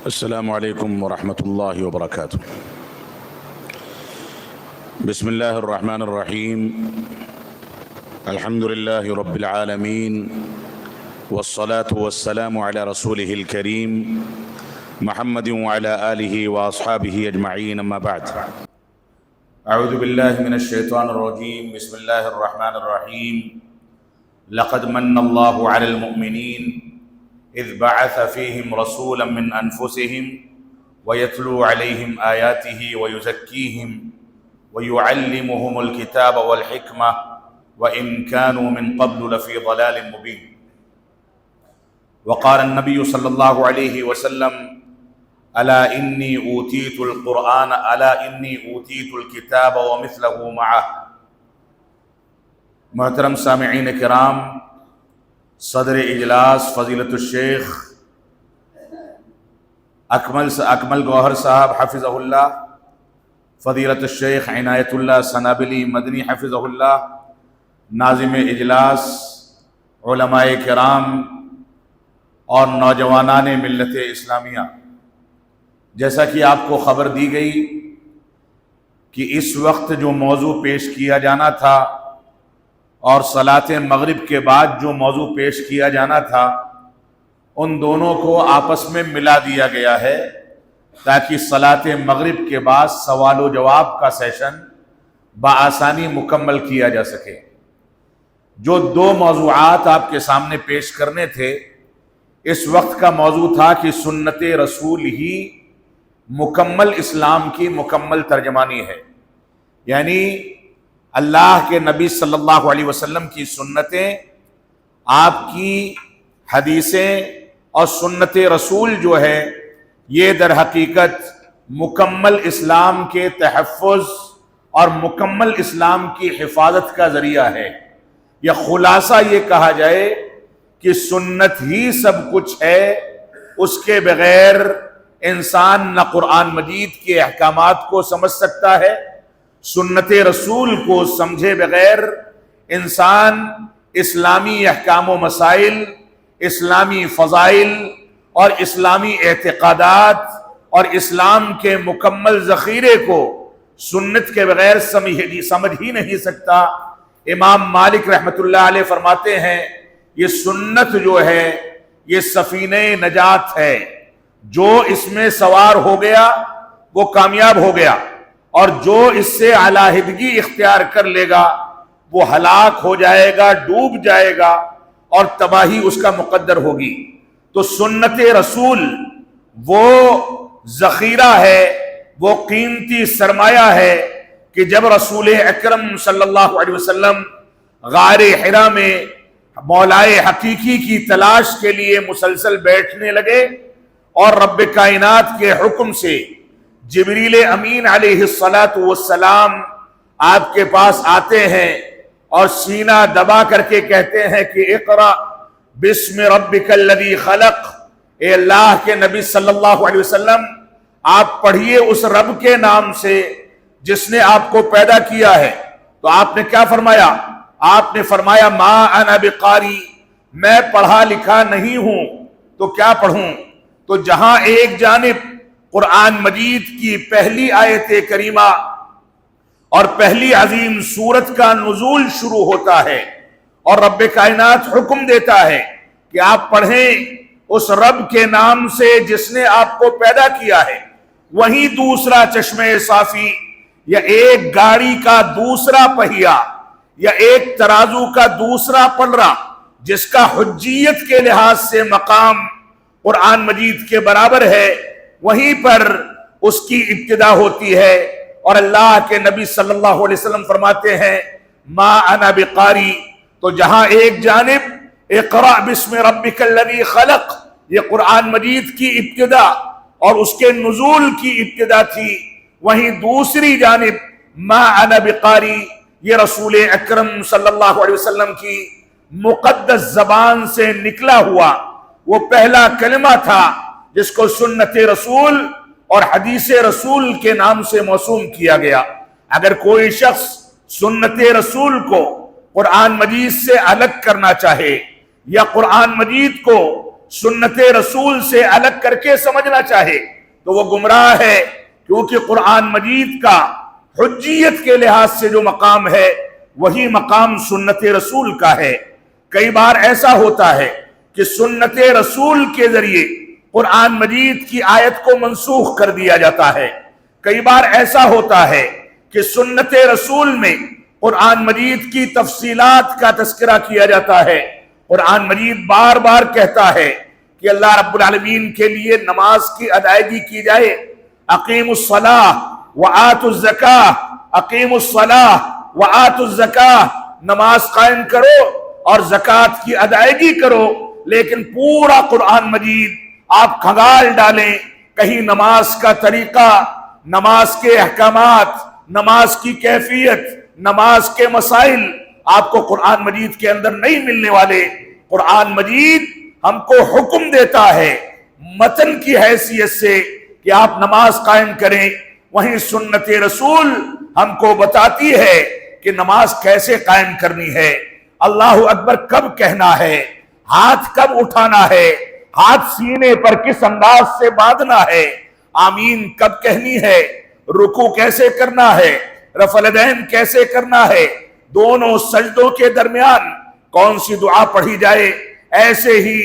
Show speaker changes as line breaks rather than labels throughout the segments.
السلام عليكم ورحمة الله وبركاته. بسم الله الرحمن الرحيم. الحمد لله رب العالمين، والصلاة والسلام على رسوله الكريم محمد وعلى آله وأصحابه أجمعين، أما بعد. أعوذ بالله من الشيطان الرجيم. بسم الله الرحمن الرحيم. لقد من الله على المؤمنين إذ بعث فيهم رسولا من أنفسهم ويتلو عليهم آياته ويزكيهم ويعلمهم الكتاب والحكمة وإن كانوا من قبل لفي ضلال مبين. وقال النبي صلى الله عليه وسلم: ألا إني أوتيت القرآن ألا إني أوتيت الكتاب ومثله معه. محترم سامعین کرام، صدر اجلاس فضیلت الشیخ اکمل گوہر صاحب حفظہ اللہ، فضیلت الشیخ عنایت اللہ سنابلی مدنی حفظہ اللہ، ناظم اجلاس، علماء کرام اور نوجوانان ملت اسلامیہ، جیسا کہ آپ کو خبر دی گئی کہ اس وقت جو موضوع پیش کیا جانا تھا اور صلاۃ مغرب کے بعد جو موضوع پیش کیا جانا تھا، ان دونوں کو آپس میں ملا دیا گیا ہے تاکہ صلاۃ مغرب کے بعد سوال و جواب کا سیشن بآسانی مکمل کیا جا سکے۔ جو دو موضوعات آپ کے سامنے پیش کرنے تھے، اس وقت کا موضوع تھا کہ سنت رسول ہی مکمل اسلام کی مکمل ترجمانی ہے، یعنی اللہ کے نبی صلی اللہ علیہ وسلم کی سنتیں، آپ کی حدیثیں اور سنت رسول جو ہے، یہ در حقیقت مکمل اسلام کے تحفظ اور مکمل اسلام کی حفاظت کا ذریعہ ہے۔ یا خلاصہ یہ کہا جائے کہ سنت ہی سب کچھ ہے، اس کے بغیر انسان نہ قرآن مجید کے احکامات کو سمجھ سکتا ہے، سنت رسول کو سمجھے بغیر انسان اسلامی احکام و مسائل، اسلامی فضائل اور اسلامی اعتقادات اور اسلام کے مکمل ذخیرے کو سنت کے بغیر سمجھ ہی نہیں سکتا۔ امام مالک رحمۃ اللہ علیہ فرماتے ہیں، یہ سنت جو ہے یہ سفینہ نجات ہے، جو اس میں سوار ہو گیا وہ کامیاب ہو گیا، اور جو اس سے علیحدگی اختیار کر لے گا وہ ہلاک ہو جائے گا، ڈوب جائے گا اور تباہی اس کا مقدر ہوگی۔ تو سنت رسول وہ ذخیرہ ہے، وہ قیمتی سرمایہ ہے کہ جب رسول اکرم صلی اللہ علیہ وسلم غار حرا میں مولائے حقیقی کی تلاش کے لیے مسلسل بیٹھنے لگے اور رب کائنات کے حکم سے جبریل امین علیہ السلام آپ کے پاس آتے ہیں اور سینہ دبا کر کے کہتے ہیں کہ اقرأ بسم ربک الذی خلق، اے اللہ کے نبی صلی اللہ علیہ وسلم آپ پڑھیے اس رب کے نام سے جس نے آپ کو پیدا کیا ہے۔ تو آپ نے کیا فرمایا؟ آپ نے فرمایا ما انا بقاری، میں پڑھا لکھا نہیں ہوں تو کیا پڑھوں؟ تو جہاں ایک جانب قرآن مجید کی پہلی آیت کریمہ اور پہلی عظیم سورت کا نزول شروع ہوتا ہے اور رب کائنات حکم دیتا ہے کہ آپ پڑھیں اس رب کے نام سے جس نے آپ کو پیدا کیا ہے، وہیں دوسرا چشمہ صافی یا ایک گاڑی کا دوسرا پہیا یا ایک ترازو کا دوسرا پلڑا جس کا حجیت کے لحاظ سے مقام قرآن مجید کے برابر ہے، وہیں پر اس کی ابتدا ہوتی ہے۔ اور اللہ کے نبی صلی اللہ علیہ وسلم فرماتے ہیں ما انا بقاری، تو جہاں ایک جانب اقرأ بسم ربک الذی خلق یہ قرآن مجید کی ابتدا اور اس کے نزول کی ابتدا تھی، وہیں دوسری جانب ما انا بقاری یہ رسول اکرم صلی اللہ علیہ وسلم کی مقدس زبان سے نکلا ہوا وہ پہلا کلمہ تھا جس کو سنت رسول اور حدیث رسول کے نام سے موسوم کیا گیا۔ اگر کوئی شخص سنت رسول کو قرآن مجید سے الگ کرنا چاہے یا قرآن مجید کو سنت رسول سے الگ کر کے سمجھنا چاہے تو وہ گمراہ ہے، کیونکہ قرآن مجید کا حجیت کے لحاظ سے جو مقام ہے وہی مقام سنت رسول کا ہے۔ کئی بار ایسا ہوتا ہے کہ سنت رسول کے ذریعے قرآن مجید کی آیت کو منسوخ کر دیا جاتا ہے، کئی بار ایسا ہوتا ہے کہ سنت رسول میں قرآن مجید کی تفصیلات کا تذکرہ کیا جاتا ہے۔ قرآن مجید بار بار کہتا ہے کہ اللہ رب العالمین کے لیے نماز کی ادائیگی کی جائے، اقیموا الصلاۃ وآتوا الزکاۃ، اقیموا الصلاۃ وآتوا الزکاۃ، نماز قائم کرو اور زکوٰۃ کی ادائیگی کرو۔ لیکن پورا قرآن مجید آپ کھنگال ڈالیں، کہیں نماز کا طریقہ، نماز کے احکامات، نماز کی کیفیت، نماز کے مسائل آپ کو قرآن مجید کے اندر نہیں ملنے والے۔ قرآن مجید ہم کو حکم دیتا ہے متن کی حیثیت سے کہ آپ نماز قائم کریں، وہیں سنت رسول ہم کو بتاتی ہے کہ نماز کیسے قائم کرنی ہے، اللہ اکبر کب کہنا ہے، ہاتھ کب اٹھانا ہے، ہاتھ سینے پر کس انداز سے باندھنا ہے، آمین کب کہنی ہے، رکوع کیسے کرنا ہے، رفع الیدین کیسے کرنا ہے، دونوں سجدوں کے درمیان کون سی دعا پڑھی جائے، ایسے ہی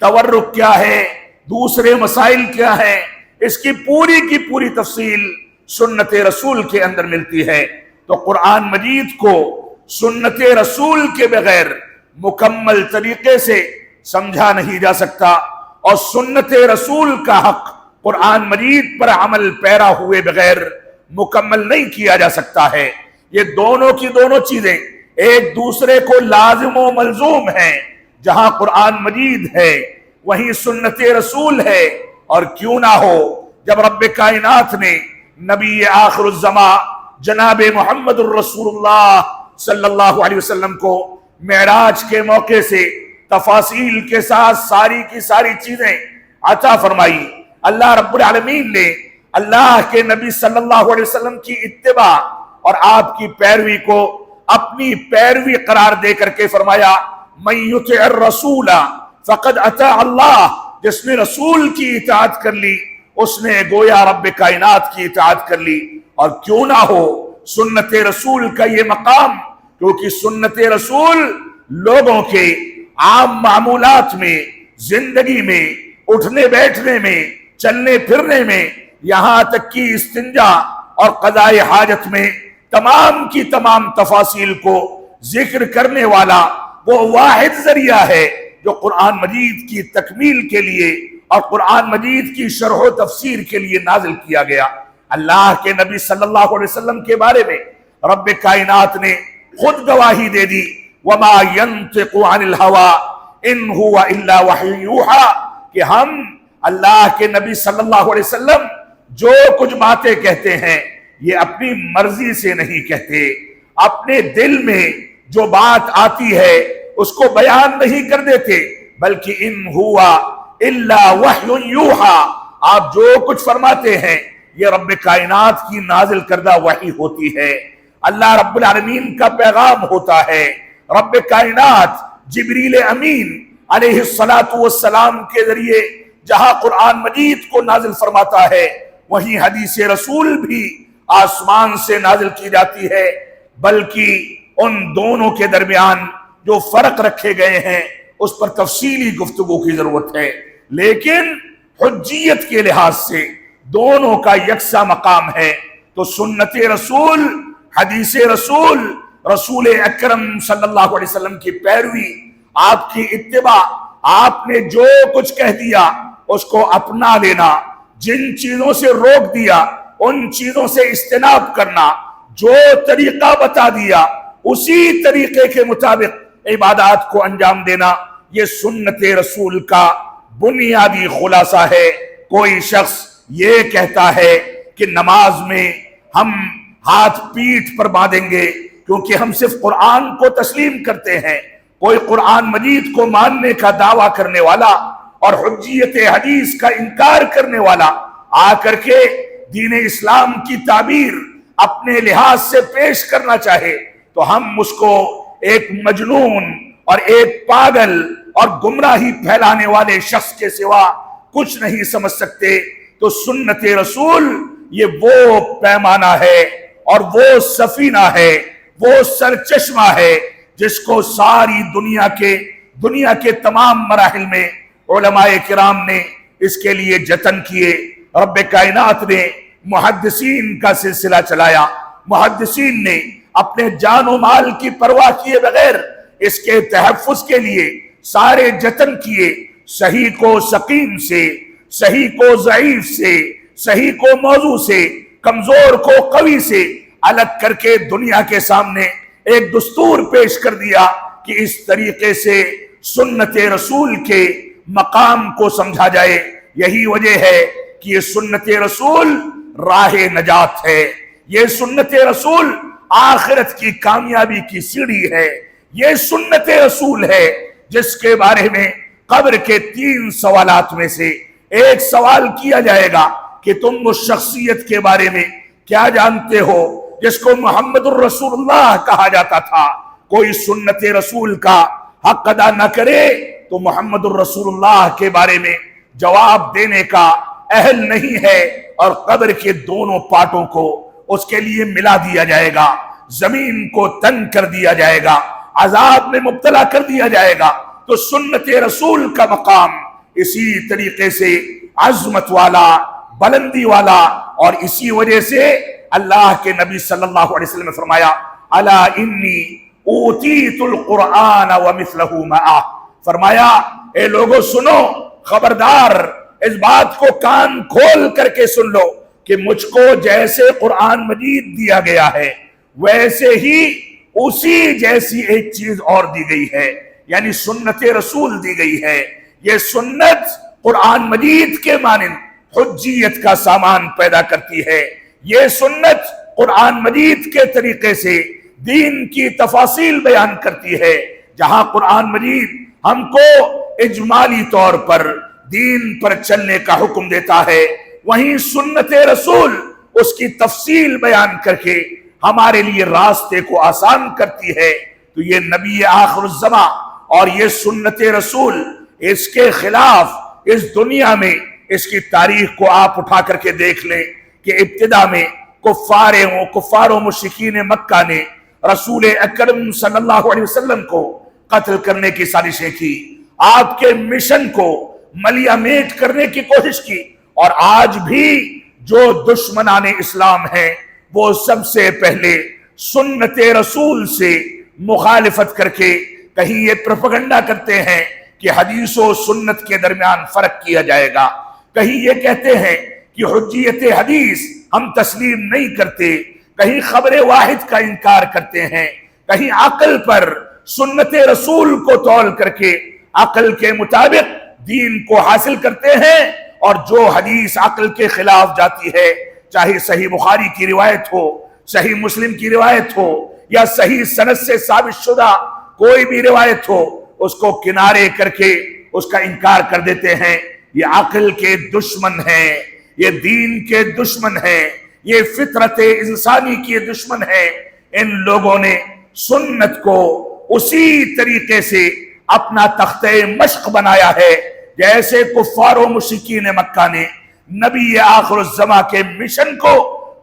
تورک کیا ہے، دوسرے مسائل کیا ہیں، اس کی پوری تفصیل سنت رسول کے اندر ملتی ہے۔ تو قرآن مجید کو سنت رسول کے بغیر مکمل طریقے سے سمجھا نہیں جا سکتا، اور سنت رسول کا حق قرآن مجید پر عمل پیرا ہوئے بغیر مکمل نہیں کیا جا سکتا ہے۔ یہ دونوں کی دونوں چیزیں ایک دوسرے کو لازم و ملزوم ہیں، جہاں قرآن مجید ہے وہیں سنت رسول ہے۔ اور کیوں نہ ہو، جب رب کائنات نے نبی آخر الزماں جناب محمد الرسول اللہ صلی اللہ علیہ وسلم کو معراج کے موقع سے تفاصیل کے ساتھ ساری کی ساری چیزیں عطا فرمائی، اللہ رب العالمین نے اللہ کے نبی صلی اللہ علیہ وسلم کی اتباع اور آپ کی پیروی کو اپنی پیروی قرار دے کر کے فرمایا، من یطع الرسول فقد اطاع اللہ، جس نے رسول کی اطاعت کر لی اس نے گویا رب کائنات کی اطاعت کر لی۔ اور کیوں نہ ہو سنت رسول کا یہ مقام، کیونکہ سنت رسول لوگوں کے عام معمولات میں، زندگی میں، اٹھنے بیٹھنے میں، چلنے پھرنے میں، یہاں تک کہ استنجا اور قضاء حاجت میں تمام کی تمام تفاصیل کو ذکر کرنے والا وہ واحد ذریعہ ہے جو قرآن مجید کی تکمیل کے لیے اور قرآن مجید کی شرح و تفسیر کے لیے نازل کیا گیا۔ اللہ کے نبی صلی اللہ علیہ وسلم کے بارے میں رب کائنات نے خود گواہی دے دی، وما ينطق عن الهوى ان هو الا وحی یوحى، کہ ہم اللہ کے نبی صلی اللہ علیہ وسلم جو کچھ باتیں کہتے ہیں یہ اپنی مرضی سے نہیں کہتے، اپنے دل میں جو بات آتی ہے اس کو بیان نہیں کر دیتے، بلکہ ان ہوا الا وحی یوحى، آپ جو کچھ فرماتے ہیں یہ رب کائنات کی نازل کردہ وحی ہوتی ہے، اللہ رب العالمین کا پیغام ہوتا ہے۔ رب کائنات جبریل امین علیہ السلام کے ذریعے جہاں قرآن مجید کو نازل فرماتا ہے، وہیں حدیث رسول بھی آسمان سے نازل کی جاتی ہے، بلکہ ان دونوں کے درمیان جو فرق رکھے گئے ہیں اس پر تفصیلی گفتگو کی ضرورت ہے، لیکن حجیت کے لحاظ سے دونوں کا یکساں مقام ہے۔ تو سنت رسول، حدیث رسول، رسول اکرم صلی اللہ علیہ وسلم کی پیروی، آپ کی اتباع، آپ نے جو کچھ کہہ دیا اس کو اپنا لینا، جن چیزوں سے روک دیا ان چیزوں سے اجتناب کرنا، جو طریقہ بتا دیا اسی طریقے کے مطابق عبادات کو انجام دینا، یہ سنت رسول کا بنیادی خلاصہ ہے۔ کوئی شخص یہ کہتا ہے کہ نماز میں ہم ہاتھ پیٹھ پر باندھیں گے کیونکہ ہم صرف قرآن کو تسلیم کرتے ہیں، کوئی قرآن مجید کو ماننے کا دعویٰ کرنے والا اور حجیت حدیث کا انکار کرنے والا آ کر کے دین اسلام کی تعبیر اپنے لحاظ سے پیش کرنا چاہے تو ہم اس کو ایک مجنون اور ایک پاگل اور گمراہی پھیلانے والے شخص کے سوا کچھ نہیں سمجھ سکتے، تو سنت رسول یہ وہ پیمانہ ہے اور وہ سفینہ ہے، وہ سرچشمہ ہے جس کو ساری دنیا کے تمام مراحل میں علماء کرام نے اس کے لیے جتن کیے۔ رب کائنات نے محدثین کا سلسلہ چلایا، محدثین نے اپنے جان و مال کی پرواہ کیے بغیر اس کے تحفظ کے لیے سارے جتن کیے، صحیح کو سقیم سے، صحیح کو ضعیف سے، صحیح کو موضوع سے، کمزور کو قوی سے الگ کر کے دنیا کے سامنے ایک دستور پیش کر دیا کہ اس طریقے سے سنت رسول کے مقام کو سمجھا جائے۔ یہی وجہ ہے کہ یہ سنت رسول راہ نجات ہے، یہ سنت رسول آخرت کی کامیابی کی سیڑھی ہے، یہ سنت رسول ہے جس کے بارے میں قبر کے 3 سوالات میں سے ایک سوال کیا جائے گا کہ تم اس شخصیت کے بارے میں کیا جانتے ہو جس کو محمد الرسول اللہ کہا جاتا تھا۔ کوئی سنت رسول کا حق ادا نہ کرے تو محمد الرسول اللہ کے بارے میں جواب دینے کا اہل نہیں ہے، اور قبر کے دونوں پارٹوں کو اس کے لیے ملا دیا جائے گا، زمین کو تنگ کر دیا جائے گا، عذاب میں مبتلا کر دیا جائے گا۔ تو سنت رسول کا مقام اسی طریقے سے عظمت والا، بلندی والا، اور اسی وجہ سے اللہ کے نبی صلی اللہ علیہ وسلم نے فرمایا الا انی اوتیت القرآن ومثلہ معہ، فرمایا اے لوگو سنو، خبردار اس بات کو کان کھول کر کے سن لو کہ مجھ کو جیسے قرآن مجید دیا گیا ہے ویسے ہی اسی جیسی ایک چیز اور دی گئی ہے، یعنی سنت رسول دی گئی ہے۔ یہ سنت قرآن مجید کے مانند حجیت کا سامان پیدا کرتی ہے، یہ سنت قرآن مجید کے طریقے سے دین کی تفاصیل بیان کرتی ہے۔ جہاں قرآن مجید ہم کو اجمالی طور پر دین پر چلنے کا حکم دیتا ہے، وہیں سنت رسول اس کی تفصیل بیان کر کے ہمارے لیے راستے کو آسان کرتی ہے۔ تو یہ نبی آخر الزماں اور یہ سنت رسول، اس کے خلاف اس دنیا میں اس کی تاریخ کو آپ اٹھا کر کے دیکھ لیں کہ ابتدا میں کفار و مشرکین مکہ نے رسول اکرم صلی اللہ علیہ وسلم کو قتل کرنے کی سازشیں کی، آپ کے مشن کو ملیا میٹ کرنے کی کوشش کی، اور آج بھی جو دشمنان اسلام ہیں وہ سب سے پہلے سنت رسول سے مخالفت کر کے کہیں یہ پروپیگنڈا کرتے ہیں کہ حدیث و سنت کے درمیان فرق کیا جائے گا، کہیں یہ کہتے ہیں کہ حجیت حدیث ہم تسلیم نہیں کرتے، کہیں خبر واحد کا انکار کرتے ہیں، کہیں عقل پر سنت رسول کو تول کر کے عقل کے مطابق دین کو حاصل کرتے ہیں، اور جو حدیث عقل کے خلاف جاتی ہے، چاہے صحیح بخاری کی روایت ہو، صحیح مسلم کی روایت ہو، یا صحیح سند سے ثابت شدہ کوئی بھی روایت ہو، اس کو کنارے کر کے اس کا انکار کر دیتے ہیں۔ یہ عقل کے دشمن ہیں، یہ دین کے دشمن ہیں، یہ فطرت انسانی کے دشمن ہیں۔ ان لوگوں نے سنت کو اسی طریقے سے اپنا تختہ مشق بنایا ہے جیسے کفار و مشرکین مکہ نے نبی آخر الزماں کے مشن کو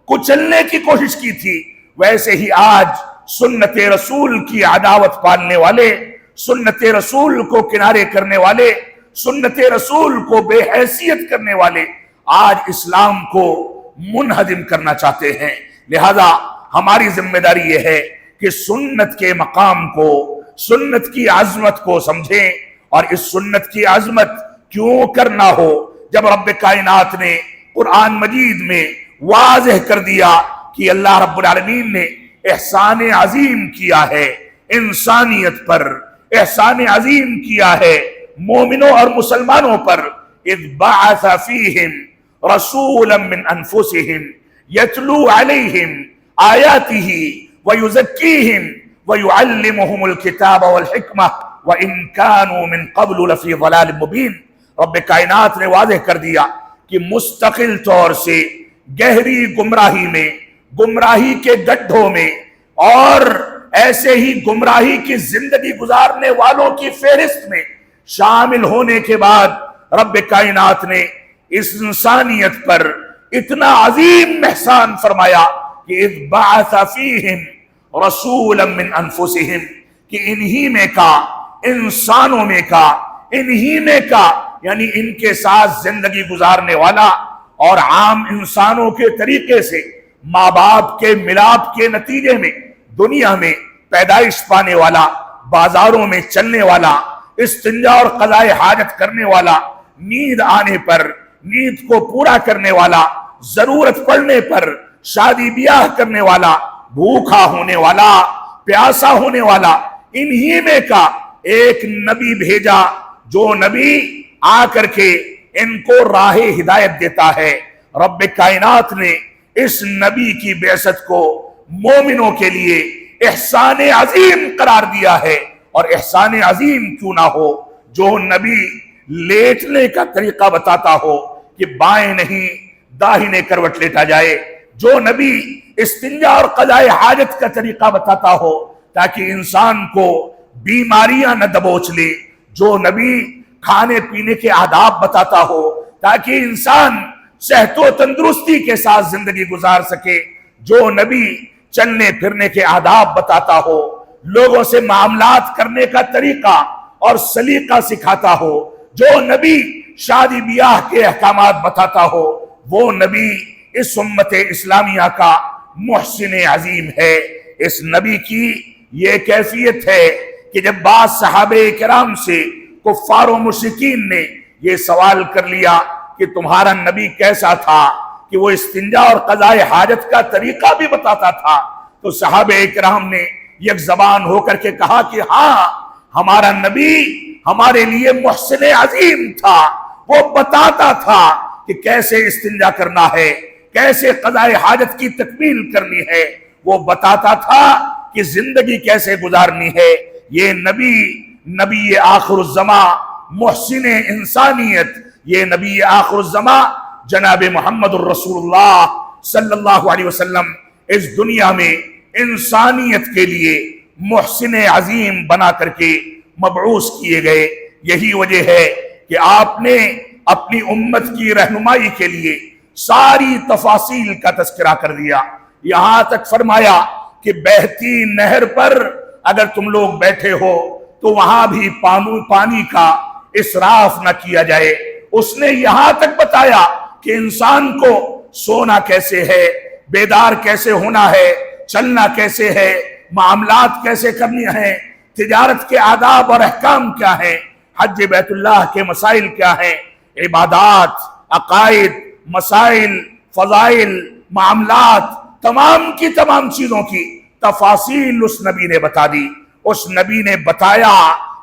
کچلنے کی کوشش کی تھی، ویسے ہی آج سنت رسول کی عداوت پالنے والے، سنت رسول کو کنارے کرنے والے، سنت رسول کو بے حیثیت کرنے والے آج اسلام کو منہدم کرنا چاہتے ہیں۔ لہذا ہماری ذمہ داری یہ ہے کہ سنت کے مقام کو، سنت کی عظمت کو سمجھیں، اور اس سنت کی عظمت کیوں کرنا ہو جب رب کائنات نے قرآن مجید میں واضح کر دیا کہ اللہ رب العالمین نے احسان عظیم کیا ہے انسانیت پر، احسان عظیم کیا ہے مومنوں اور مسلمانوں پر۔ اذ بعث فیہم رسولا من انفسہم یتلو علیہم آیاتہ ویزکیہم ویعلمہم الکتاب والحکمہ وَإِن كَانُوا مِن قَبْلُ لَفِي ضَلَالٍ مُبِينٍ۔ رب کائنات نے واضح کر دیا کہ مستقل طور سے گہری گمراہی میں، گمراہی کے گڈھوں میں اور ایسے ہی گمراہی کی زندگی گزارنے والوں کی فہرست میں شامل ہونے کے بعد رب کائنات نے اس انسانیت پر اتنا عظیم احسان فرمایا کہ اذ بعث فیہم رسولا من انفسہم، کہ انہی میں کا، انسانوں میں کا، انہی میں کا، یعنی ان کے ساتھ زندگی گزارنے والا اور عام انسانوں کے طریقے سے ماں باپ کے ملاپ کے نتیجے میں دنیا میں پیدائش پانے والا، بازاروں میں چلنے والا، استنجا اور قضاء حاجت کرنے والا، نیند آنے پر نیند کو پورا کرنے والا، ضرورت پڑنے پر شادی بیاہ کرنے والا، بھوکا ہونے والا، پیاسا ہونے والا، انہی میں کا ایک نبی بھیجا جو نبی آ کر کے ان کو راہ ہدایت دیتا ہے۔ رب کائنات نے اس نبی کی بعثت کو مومنوں کے لیے احسان عظیم قرار دیا ہے، اور احسان عظیم کیوں نہ ہو جو نبی لیٹنے کا طریقہ بتاتا ہو کہ بائیں نہیں داہنے کروٹ لیٹا جائے، جو نبی استنجا اور قضاء حاجت کا طریقہ بتاتا ہو تاکہ انسان کو بیماریاں نہ دبوچ لے، جو نبی کھانے پینے کے آداب بتاتا ہو تاکہ انسان صحت و تندرستی کے ساتھ زندگی گزار سکے، جو نبی چلنے پھرنے کے آداب بتاتا ہو، لوگوں سے معاملات کرنے کا طریقہ اور سلیقہ سکھاتا ہو، جو نبی شادی بیاہ کے احکامات بتاتا ہو، وہ نبی اس امت اسلامیہ کا محسن عظیم ہے۔ اس نبی کی یہ کیفیت ہے کہ جب بعض صحابہ کرام سے کفار و مشرکین نے یہ سوال کر لیا کہ تمہارا نبی کیسا تھا کہ وہ استنجا اور قضاء حاجت کا طریقہ بھی بتاتا تھا، تو صحابہ کرام نے یک زبان ہو کر کے کہا کہ ہاں، ہمارا نبی ہمارے لیے محسن عظیم تھا، وہ بتاتا تھا کہ کیسے استنجا کرنا ہے، کیسے قضاء حاجت کی تکمیل کرنی ہے، وہ بتاتا تھا کہ زندگی کیسے گزارنی ہے۔ یہ نبی آخر الزمان، محسن انسانیت، یہ نبی آخر الزمان جناب محمد الرسول اللہ صلی اللہ علیہ وسلم اس دنیا میں انسانیت کے لیے محسن عظیم بنا کر کے مبعوث کیے گئے۔ یہی وجہ ہے کہ آپ نے اپنی امت کی رہنمائی کے لیے ساری تفاصیل کا تذکرہ کر دیا، یہاں تک فرمایا کہ بہتی نہر پر اگر تم لوگ بیٹھے ہو تو وہاں بھی پانی کا اسراف نہ کیا جائے۔ اس نے یہاں تک بتایا کہ انسان کو سونا کیسے ہے، بیدار کیسے ہونا ہے، چلنا کیسے ہے، معاملات کیسے کرنی ہیں، تجارت کے آداب اور احکام کیا ہیں، حج بیت اللہ کے مسائل کیا ہیں، عبادات، عقائد، مسائل، فضائل، معاملات، تمام کی تمام چیزوں کی تفاصیل اس نبی نے بتا دی۔ اس نبی نے بتایا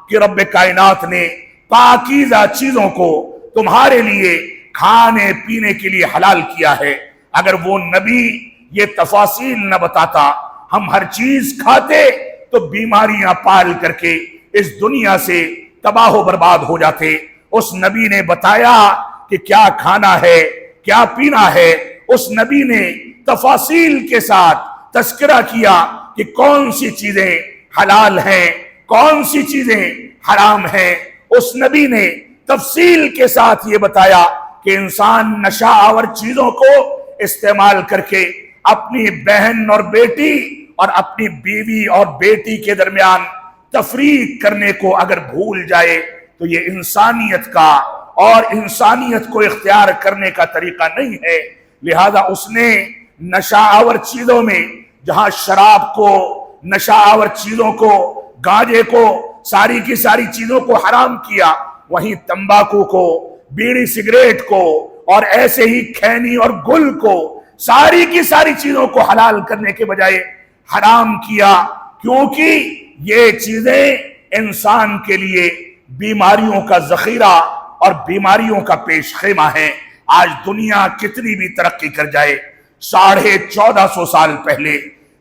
کہ رب کائنات نے پاکیزہ چیزوں کو تمہارے لیے کھانے پینے کے لیے حلال کیا ہے۔ اگر وہ نبی یہ تفاصیل نہ بتاتا، ہم ہر چیز کھاتے تو بیماریاں پال کر کے اس دنیا سے تباہ و برباد ہو جاتے۔ اس نبی نے بتایا کہ کیا کھانا ہے، کیا پینا ہے۔ اس نبی نے تفاصیل کے ساتھ تذکرہ کیا کہ کون سی چیزیں حلال ہیں، کون سی چیزیں حرام ہیں۔ اس نبی نے تفصیل کے ساتھ یہ بتایا کہ انسان نشہ آور چیزوں کو استعمال کر کے اپنی بہن اور بیٹی اور اپنی بیوی اور بیٹی کے درمیان تفریق کرنے کو اگر بھول جائے تو یہ انسانیت کا اور انسانیت کو اختیار کرنے کا طریقہ نہیں ہے۔ لہذا اس نے نشہ آور چیزوں میں جہاں شراب کو، نشہ آور چیزوں کو، گانجے کو، ساری کی ساری چیزوں کو حرام کیا، وہیں تمباکو کو، بیڑی سگریٹ کو اور ایسے ہی کھینی اور گل کو، ساری کی ساری چیزوں کو حلال کرنے کے بجائے حرام کیا، کیونکہ یہ چیزیں انسان کے لیے بیماریوں کا ذخیرہ اور بیماریوں کا پیش خیمہ ہیں۔ آج دنیا کتنی بھی ترقی کر جائے، 1450 سال پہلے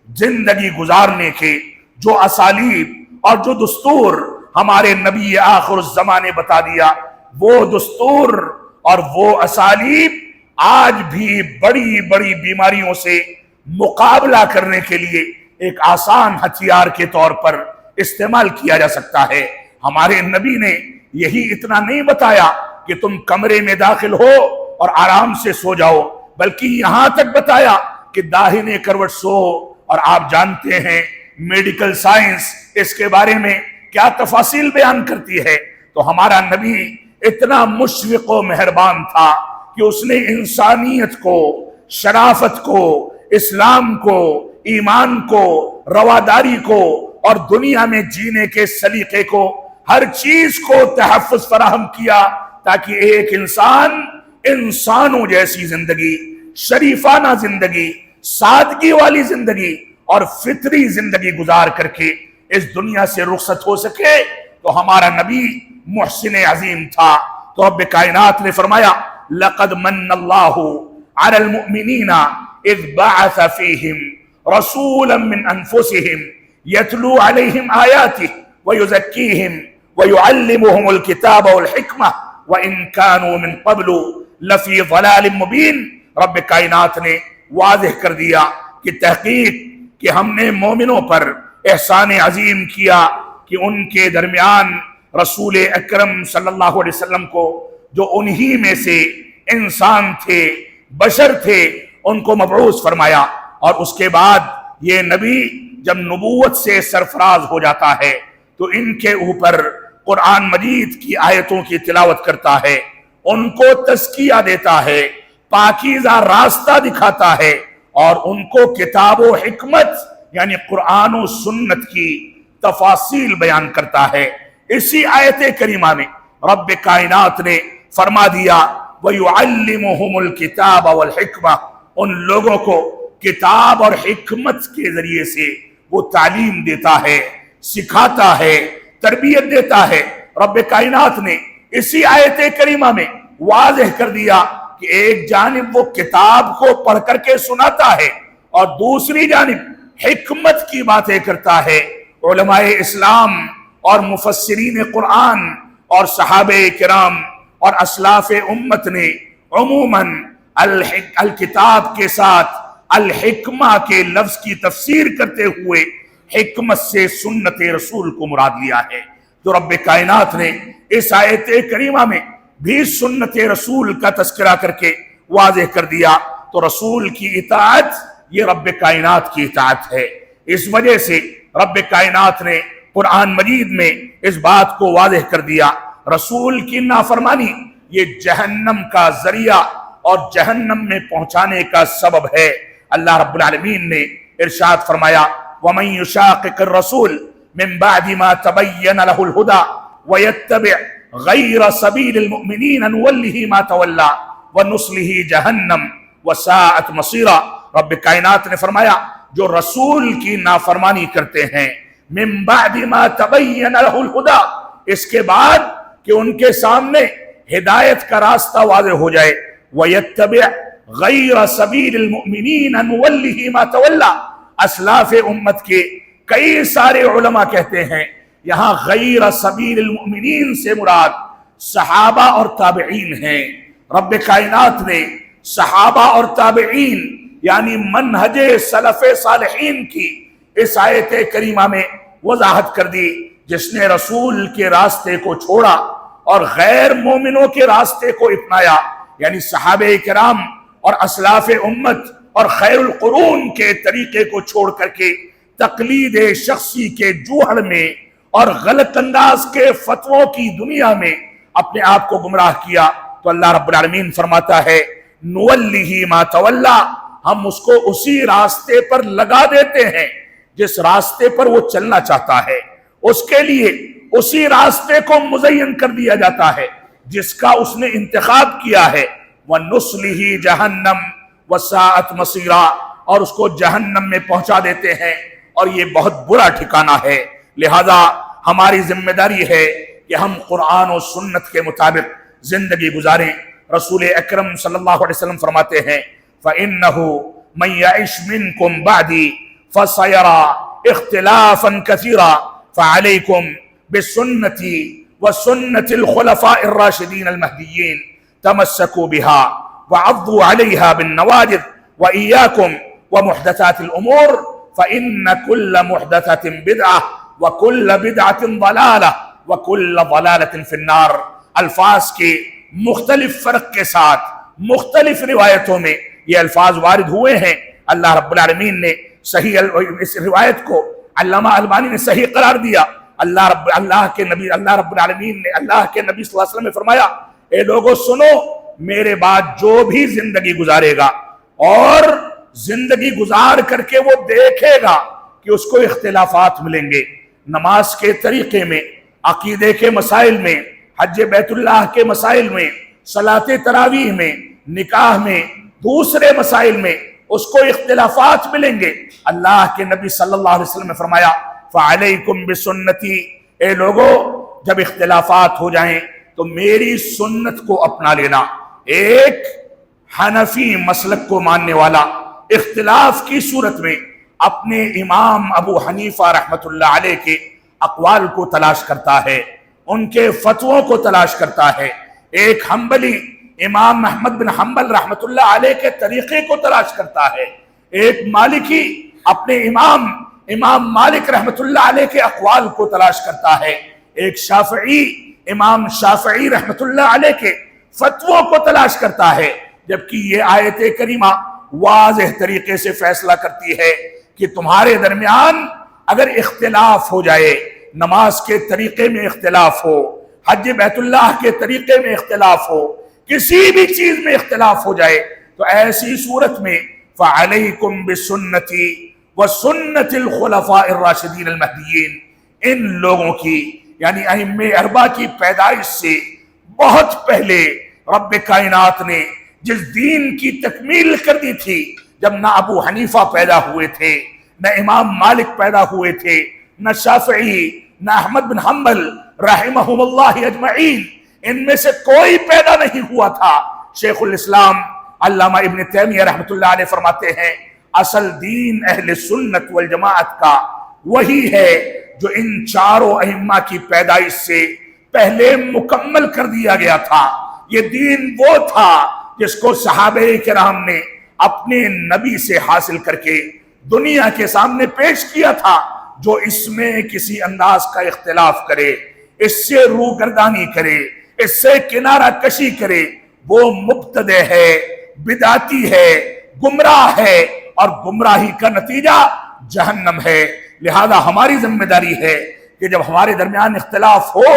زندگی گزارنے کے جو اسالیب اور جو دستور ہمارے نبی آخر الزمان نے بتا دیا، وہ دستور اور وہ اسالیب آج بھی بڑی بڑی بیماریوں سے مقابلہ کرنے کے لیے ایک آسان ہتھیار کے طور پر استعمال کیا جا سکتا ہے۔ ہمارے نبی نے یہی اتنا نہیں بتایا کہ تم کمرے میں داخل ہو اور آرام سے سو جاؤ، بلکہ یہاں تک بتایا کہ داہنے کروٹ سو۔ اور آپ جانتے ہیں میڈیکل سائنس اس کے بارے میں کیا تفاصیل بیان کرتی ہے۔ تو ہمارا نبی اتنا مشفق و مہربان تھا کہ اس نے انسانیت کو، شرافت کو، اسلام کو، ایمان کو، رواداری کو اور دنیا میں جینے کے سلیقے کو، ہر چیز کو تحفظ فراہم کیا تاکہ ایک انسان انسانوں جیسی زندگی، شریفانہ زندگی، سادگی والی زندگی اور فطری زندگی گزار کر کے اس دنیا سے رخصت ہو سکے۔ تو ہمارا نبی محسن عظیم تھا۔ تو رب کائنات نے فرمایا لقد من اللہ علی المؤمنین اذ بعث فیہم رسولا من انفسہم یتلو علیہم آیاتہ ویزکیہم ویعلمہم الکتاب والحکمہ وَإِن كَانُوا مِن قَبْلُ لَفِي ضَلَالٍ مُبِينٍ۔ رب کائنات نے واضح کر دیا کہ تحقیق کہ ہم نے مومنوں پر احسان عظیم کیا کہ ان کے درمیان رسول اکرم صلی اللہ علیہ وسلم کو، جو انہی میں سے انسان تھے، بشر تھے، ان کو مبعوث فرمایا۔ اور اس کے بعد یہ نبی جب نبوت سے سرفراز ہو جاتا ہے تو ان کے اوپر قرآن مجید کی آیتوں کی تلاوت کرتا ہے، ان کو تزکیہ دیتا ہے، پاکیزہ راستہ دکھاتا ہے اور ان کو کتاب و حکمت یعنی قرآن و سنت کی تفاصیل بیان کرتا ہے۔ اسی آیت کریمہ میں رب کائنات نے فرما دیا وَيُعَلِّمُهُمُ الْكِتَابَ وَالْحِكْمَةِ، ان لوگوں کو کتاب اور حکمت کے ذریعے سے وہ تعلیم دیتا ہے، سکھاتا ہے، تربیت دیتا ہے۔ رب کائنات نے اسی آیت کریمہ میں واضح کر دیا کہ ایک جانب وہ کتاب کو پڑھ کر کے سناتا ہے اور دوسری جانب حکمت کی باتیں کرتا ہے۔ علماء اسلام اور مفسرین قرآن اور صحابہ کرام اور اسلاف امت نے عموماً الکتاب کے ساتھ الحکمہ کے لفظ کی تفسیر کرتے ہوئے حکمت سے سنت رسول کو مراد لیا ہے۔ تو رب کائنات نے اس آیت کریمہ میں بھی سنت رسول کا تذکرہ کر کے واضح کر دیا۔ تو رسول کی اطاعت یہ رب کائنات کی اطاعت ہے۔ اس وجہ سے رب کائنات نے قرآن مجید میں اس بات کو واضح کر دیا رسول کی نافرمانی یہ جہنم کا ذریعہ اور جہنم میں پہنچانے کا سبب ہے۔ اللہ رب العالمین نے ارشاد فرمایا وَمَن يُشَاقِقِ الرَّسُولِ مِن بَعْدِ مَا تَبَيَّنَ لَهُ الْهُدَى وَيَتَّبِعْ غَيْرَ سَبِيلِ الْمُؤْمِنِينَ نُوَلِّهِ مَا تَوَلَّى وَنُصْلِهِ جَهَنَّمَ وَسَاءَتْ مَصِيرًا۔ رب کائنات نے فرمایا جو رسول کی نافرمانی کرتے ہیں من بعد ما تبین له الہدی، اس کے بعد کہ ان کے سامنے ہدایت کا راستہ واضح ہو جائے، وَيَتَّبِعْ غَيْرَ سَبِيلِ الْمُؤْمِنِينَ نُوَلِّهِ مَا تَوَلَّى۔ اسلاف امت کے کئی سارے علماء کہتے ہیں یہاں غیر سبیل المؤمنین سے مراد صحابہ اور تابعین ہیں۔ رب کائنات نے صحابہ اور تابعین یعنی منہج سلف صالحین کی اس آیت کریمہ میں وضاحت کر دی۔ جس نے رسول کے راستے کو چھوڑا اور غیر مومنوں کے راستے کو اپنایا یعنی صحابہ کرام اور اسلاف امت اور خیر القرون کے طریقے کو چھوڑ کر کے تقلید شخصی کے جوہر میں اور غلط انداز کے فتووں کی دنیا میں اپنے آپ کو گمراہ کیا، تو اللہ رب العالمین فرماتا ہے نُوَلِّهِ مَا تَوَلَّى، ہم اس کو اسی راستے پر لگا دیتے ہیں جس راستے پر وہ چلنا چاہتا ہے، اس کے لیے اسی راستے کو مزین کر دیا جاتا ہے جس کا اس نے انتخاب کیا ہے۔ وَنُصْلِهِ جَهَنَّمَ وَسَاءَتْ مَصِيرًا، اور اس کو جہنم میں پہنچا دیتے ہیں اور یہ بہت برا ٹھکانہ ہے۔ لہذا ہماری ذمہ داری ہے کہ ہم قرآن و سنت کے مطابق زندگی گزاریں۔ رسول اکرم صلی اللہ علیہ وسلم فرماتے ہیں فَإِنَّهُ مَن يَعِشْ مِنْكُمْ بَعْدِي فَسَيَرَى اخْتِلَافًا كَثِيرًا فَعَلَيْكُمْ بِسُنَّتِي وَسُنَّةِ الْخُلَفَاءِ الرَّاشِدِينَ الْمَهْدِيِّينَ تَمَسَّكُوا بِهَا وَعَضُّوا عَلَيْهَا بِالنَّوَاجِذِ وَإِيَّاكُمْ وَمُحْدَثَاتِ الْأُمُورِ فإن كل محدثة بدعة وكل بدعة ضلالة وكل ضلالة في النار۔ الفاظ کے مختلف فرق کے ساتھ مختلف روایتوں میں یہ الفاظ وارد ہوئے ہیں۔ اللہ رب العالمین نے صحیح اس روایت کو علامہ البانی نے صحیح قرار دیا۔ اللہ کے نبی صلی اللہ علیہ وسلم نے فرمایا، اے لوگوں سنو، میرے بعد جو بھی زندگی گزارے گا اور زندگی گزار کر کے وہ دیکھے گا کہ اس کو اختلافات ملیں گے، نماز کے طریقے میں، عقیدے کے مسائل میں، حج بیت اللہ کے مسائل میں، صلاۃ تراویح میں، نکاح میں، دوسرے مسائل میں اس کو اختلافات ملیں گے۔ اللہ کے نبی صلی اللہ علیہ وسلم نے فرمایا، فعلیکم بسنتی، اے لوگو جب اختلافات ہو جائیں تو میری سنت کو اپنا لینا۔ ایک حنفی مسلک کو ماننے والا اختلاف کی صورت میں اپنے امام ابو حنیفہ رحمۃ اللہ علیہ کے اقوال کو تلاش کرتا ہے، ان کے فتووں کو تلاش کرتا ہے۔ ایک حنبلی امام احمد بن حنبل رحمۃ اللہ علیہ کے طریقے کو تلاش کرتا ہے۔ ایک مالکی اپنے امام مالک رحمۃ اللہ علیہ کے اقوال کو تلاش کرتا ہے۔ ایک شافعی امام شافعی رحمۃ اللہ علیہ کے فتووں کو تلاش کرتا ہے، جبکہ یہ آیت کریمہ واضح طریقے سے فیصلہ کرتی ہے کہ تمہارے درمیان اگر اختلاف ہو جائے، نماز کے طریقے میں اختلاف ہو، حج بیت اللہ کے طریقے میں اختلاف ہو، کسی بھی چیز میں اختلاف ہو جائے، تو ایسی صورت میں فَعَلَيْكُمْ بِسُنَّتِي وَسُنَّتِ الْخُلَفَاءِ الرَّاشِدِينَ الْمَهْدِيِّينَ، ان لوگوں کی یعنی ائمہ اربعہ کی پیدائش سے بہت پہلے رب کائنات نے جس دین کی تکمیل کر دی تھی، جب نہ ابو حنیفہ پیدا ہوئے تھے، نہ امام مالک پیدا ہوئے تھے، نہ شافعی، نہ احمد بن حنبل رحمہم اللہ اجمعین، ان میں سے کوئی پیدا نہیں ہوا تھا۔ شیخ الاسلام علامہ ابن تیمیہ رحمۃ اللہ علیہ فرماتے ہیں، اصل دین اہل سنت والجماعت کا وہی ہے جو ان چاروں ائمہ کی پیدائش سے پہلے مکمل کر دیا گیا تھا۔ یہ دین وہ تھا جس کو صحابہ کرام نے اپنے نبی سے حاصل کر کے دنیا کے سامنے پیش کیا تھا۔ جو اس میں کسی انداز کا اختلاف کرے، اس سے روگردانی کرے، اس سے کنارہ کشی کرے، وہ مبتدع ہے، بدعتی ہے، گمراہ ہے، اور گمراہی کا نتیجہ جہنم ہے۔ لہذا ہماری ذمہ داری ہے کہ جب ہمارے درمیان اختلاف ہو،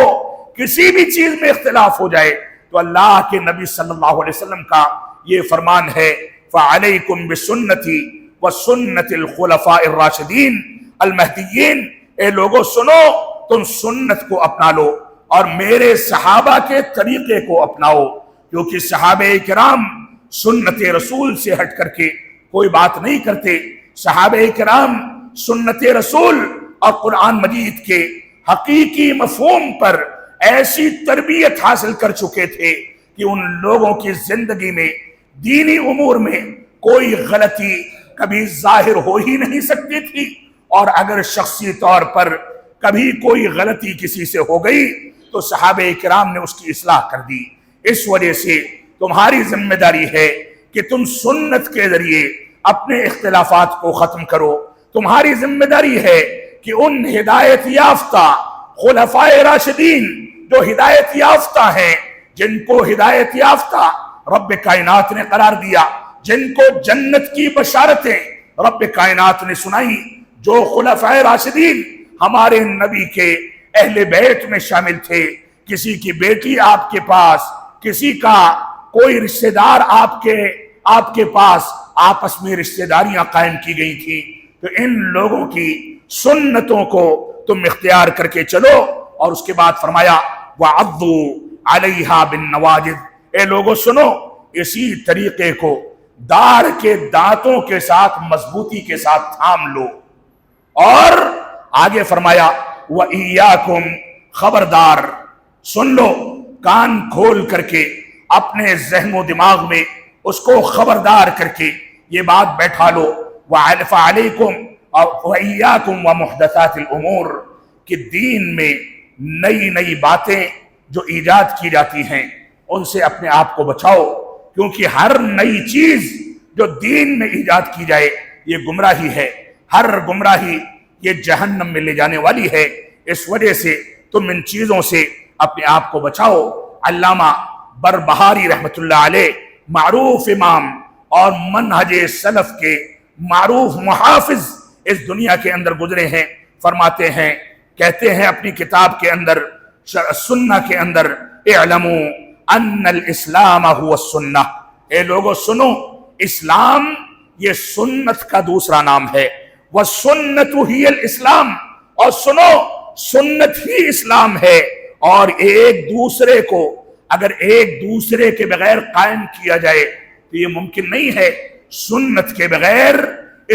کسی بھی چیز میں اختلاف ہو جائے، تو اللہ کے نبی صلی اللہ علیہ وسلم کا یہ فرمان ہے، فَعَلَيْكُمْ بِسُنَّتِي وَسُنَّتِ الْخُلَفَاءِ الرَّاشِدِينَ الْمَهْدِيِّينَ، اے لوگوں سنو، تم سنت کو اپنا لو اور میرے صحابہ کے طریقے کو اپناؤ، کیونکہ صحابہ کرام سنت رسول سے ہٹ کر کے کوئی بات نہیں کرتے۔ صحابہ کرام سنت رسول اور قرآن مجید کے حقیقی مفہوم پر ایسی تربیت حاصل کر چکے تھے کہ ان لوگوں کی زندگی میں دینی امور میں کوئی غلطی کبھی ظاہر ہو ہی نہیں سکتی تھی، اور اگر شخصی طور پر کبھی کوئی غلطی کسی سے ہو گئی تو صحابہ کرام نے اس کی اصلاح کر دی۔ اس وجہ سے تمہاری ذمہ داری ہے کہ تم سنت کے ذریعے اپنے اختلافات کو ختم کرو۔ تمہاری ذمہ داری ہے کہ ان ہدایت یافتہ خلفائے راشدین جو ہدایت یافتہ ہیں، جن کو ہدایت یافتہ رب کائنات نے قرار دیا، جن کو جنت کی بشارتیں رب کائنات نے سنائی، جو خلفائے راشدین ہمارے نبی کے اہل بیت میں شامل تھے، کسی کی بیٹی آپ کے پاس، کسی کا کوئی رشتہ دار آپ کے پاس، آپس میں رشتہ داریاں قائم کی گئی تھیں، تو ان لوگوں کی سنتوں کو تم اختیار کر کے چلو۔ اور اس کے بعد فرمایا وَعَضُّوا عَلَيْهَا بِالنَّوَاجِذِ، اے لوگوں سنو، اسی طریقے کو داڑھ کے دانتوں کے ساتھ مضبوطی کے ساتھ تھام لو۔ اور آگے فرمایا وَإِيَّاكُمْ، خبردار، سن لو، کان کھول کر کے اپنے ذہن و دماغ میں اس کو خبردار کر کے یہ بات بیٹھا لو، فَعَلَيْكُمْ وَإِيَّاكُمْ وَمُحْدَثَاتِ الْأُمُورِ، کہ دین میں نئی نئی باتیں جو ایجاد کی جاتی ہیں ان سے اپنے آپ کو بچاؤ، کیونکہ ہر نئی چیز جو دین میں ایجاد کی جائے یہ گمراہی ہے۔ ہر گمراہی یہ جہنم میں لے جانے والی ہے، اس وجہ سے تم ان چیزوں سے اپنے آپ کو بچاؤ۔ علامہ بربہاری رحمت اللہ علیہ معروف امام اور منہج سلف کے معروف محافظ اس دنیا کے اندر گزرے ہیں، فرماتے ہیں، کہتے ہیں اپنی کتاب کے اندر سنہ کے اندر، اعلموا ان الاسلام هو السنہ، اے لوگو سنو، اسلام یہ سنت کا دوسرا نام ہے، والسنت ہی الاسلام، اور سنو سنت ہی اسلام ہے، اور ایک دوسرے کو اگر ایک دوسرے کے بغیر قائم کیا جائے تو یہ ممکن نہیں ہے۔ سنت کے بغیر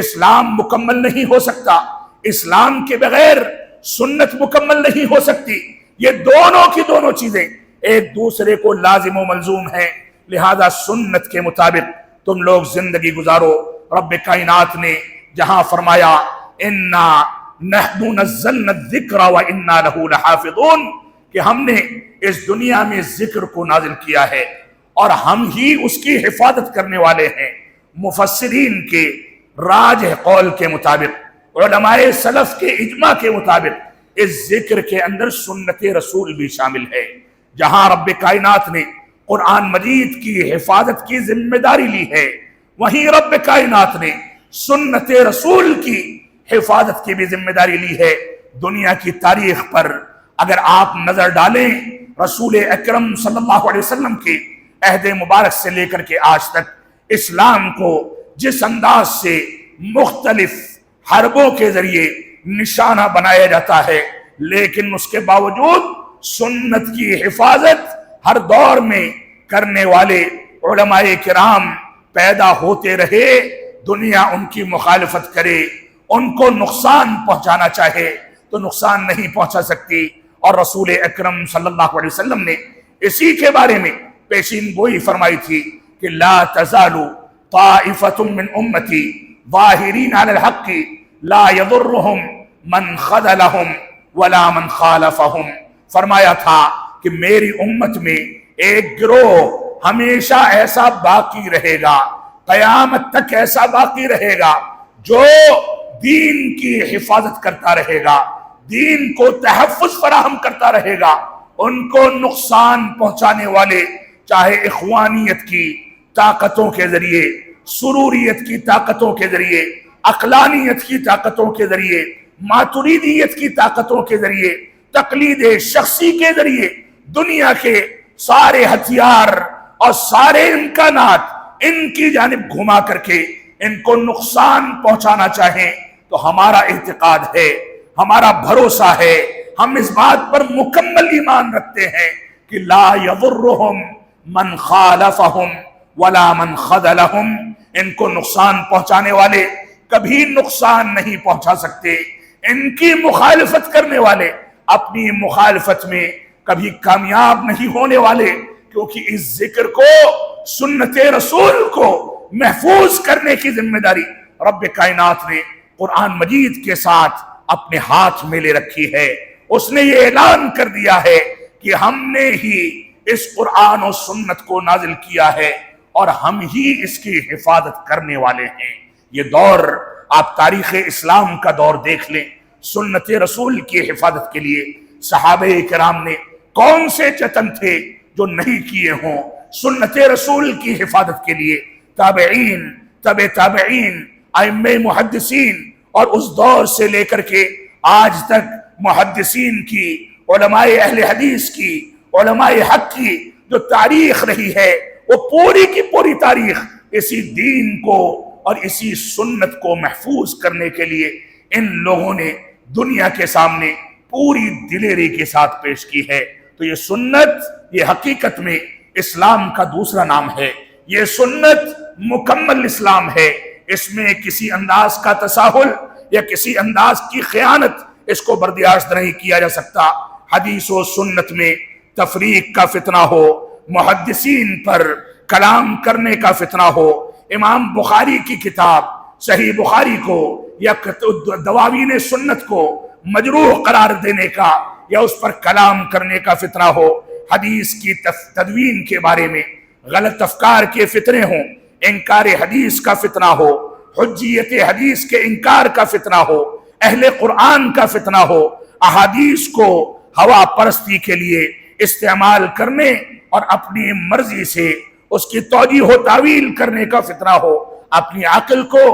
اسلام مکمل نہیں ہو سکتا، اسلام کے بغیر سنت مکمل نہیں ہو سکتی، یہ دونوں کی دونوں چیزیں ایک دوسرے کو لازم و ملزوم ہیں، لہذا سنت کے مطابق تم لوگ زندگی گزارو۔ رب کائنات نے جہاں فرمایا انا نحن نزلنا الذکر وانا لہ لحافظون، کہ ہم نے اس دنیا میں ذکر کو نازل کیا ہے اور ہم ہی اس کی حفاظت کرنے والے ہیں، مفسرین کے راجح قول کے مطابق، علماء سلف کے اجماع کے مطابق اس ذکر کے اندر سنت رسول بھی شامل ہے۔ جہاں رب کائنات نے قرآن مجید کی حفاظت کی ذمہ داری لی ہے، وہیں رب کائنات نے سنت رسول کی حفاظت کی بھی ذمہ داری لی ہے۔ دنیا کی تاریخ پر اگر آپ نظر ڈالیں، رسول اکرم صلی اللہ علیہ وسلم کے عہد مبارک سے لے کر کے آج تک اسلام کو جس انداز سے مختلف حربوں کے ذریعے نشانہ بنایا جاتا ہے، لیکن اس کے باوجود سنت کی حفاظت ہر دور میں کرنے والے علماء کرام پیدا ہوتے رہے۔ دنیا ان کی مخالفت کرے، ان کو نقصان پہنچانا چاہے تو نقصان نہیں پہنچا سکتی، اور رسول اکرم صلی اللہ علیہ وسلم نے اسی کے بارے میں پیشین گوئی فرمائی تھی کہ لا تزال طائفۃ من امتی ظاہرین علی الحق لا یضرهم من خذلهم ولا من خالفهم، فرمایا تھا کہ میری امت میں ایک گروہ ہمیشہ ایسا باقی رہے گا، قیامت تک ایسا باقی رہے گا، جو دین کی حفاظت کرتا رہے گا، دین کو تحفظ فراہم کرتا رہے گا۔ ان کو نقصان پہنچانے والے چاہے اخوانیت کی طاقتوں کے ذریعے، سروریت کی طاقتوں کے ذریعے، عقلانیت کی طاقتوں کے ذریعے، ماتریدیت کی طاقتوں کے ذریعے، تقلید شخصی کے ذریعے، دنیا کے سارے ہتھیار اور سارے امکانات ان کی جانب گھما کر کے ان کو نقصان پہنچانا چاہیں، تو ہمارا اعتقاد ہے، ہمارا بھروسہ ہے، ہم اس بات پر مکمل ایمان رکھتے ہیں کہ لا یضرهم من خالفهم ولا من خذلهم، ان کو نقصان پہنچانے والے کبھی نقصان نہیں پہنچا سکتے، ان کی مخالفت کرنے والے اپنی مخالفت میں کبھی کامیاب نہیں ہونے والے، کیونکہ اس ذکر کو، سنت رسول کو محفوظ کرنے کی ذمہ داری رب کائنات نے قرآن مجید کے ساتھ اپنے ہاتھ میں لے رکھی ہے۔ اس نے یہ اعلان کر دیا ہے کہ ہم نے ہی اس قرآن و سنت کو نازل کیا ہے اور ہم ہی اس کی حفاظت کرنے والے ہیں۔ یہ دور آپ تاریخ اسلام کا دور دیکھ لیں، سنت رسول کی حفاظت کے لیے صحابہ کرام نے کون سے جتن تھے جو نہیں کیے ہوں سنت رسول کی حفاظت کے لیے۔ تابعین، تبع تابعین، ائمہ محدثین، اور اس دور سے لے کر کے آج تک محدثین کی، علماء اہل حدیث کی، علماء حق کی جو تاریخ رہی ہے، وہ پوری کی پوری تاریخ اسی دین کو اور اسی سنت کو محفوظ کرنے کے لیے ان لوگوں نے دنیا کے سامنے پوری دلیری کے ساتھ پیش کی ہے۔ تو یہ سنت، یہ حقیقت میں اسلام کا دوسرا نام ہے، یہ سنت مکمل اسلام ہے، اس میں کسی انداز کا تساہل یا کسی انداز کی خیانت اس کو برداشت نہیں کیا جا سکتا۔ حدیث و سنت میں تفریق کا فتنہ ہو، محدثین پر کلام کرنے کا فتنہ ہو، امام بخاری کی کتاب صحیح بخاری کو یا دواوین سنت کو مجروح قرار دینے کا یا اس پر کلام کرنے کا فتنہ ہو، حدیث کی تدوین کے بارے میں غلط افکار کے فتنے ہوں، انکار حدیث کا فتنہ ہو، حجیت حدیث کے انکار کا فتنہ ہو، اہل قرآن کا فتنہ ہو، احادیث کو ہوا پرستی کے لیے استعمال کرنے اور اپنی مرضی سے اس کی توجیہ و تعویل کرنے کا فتنہ ہو، اپنی عقل کو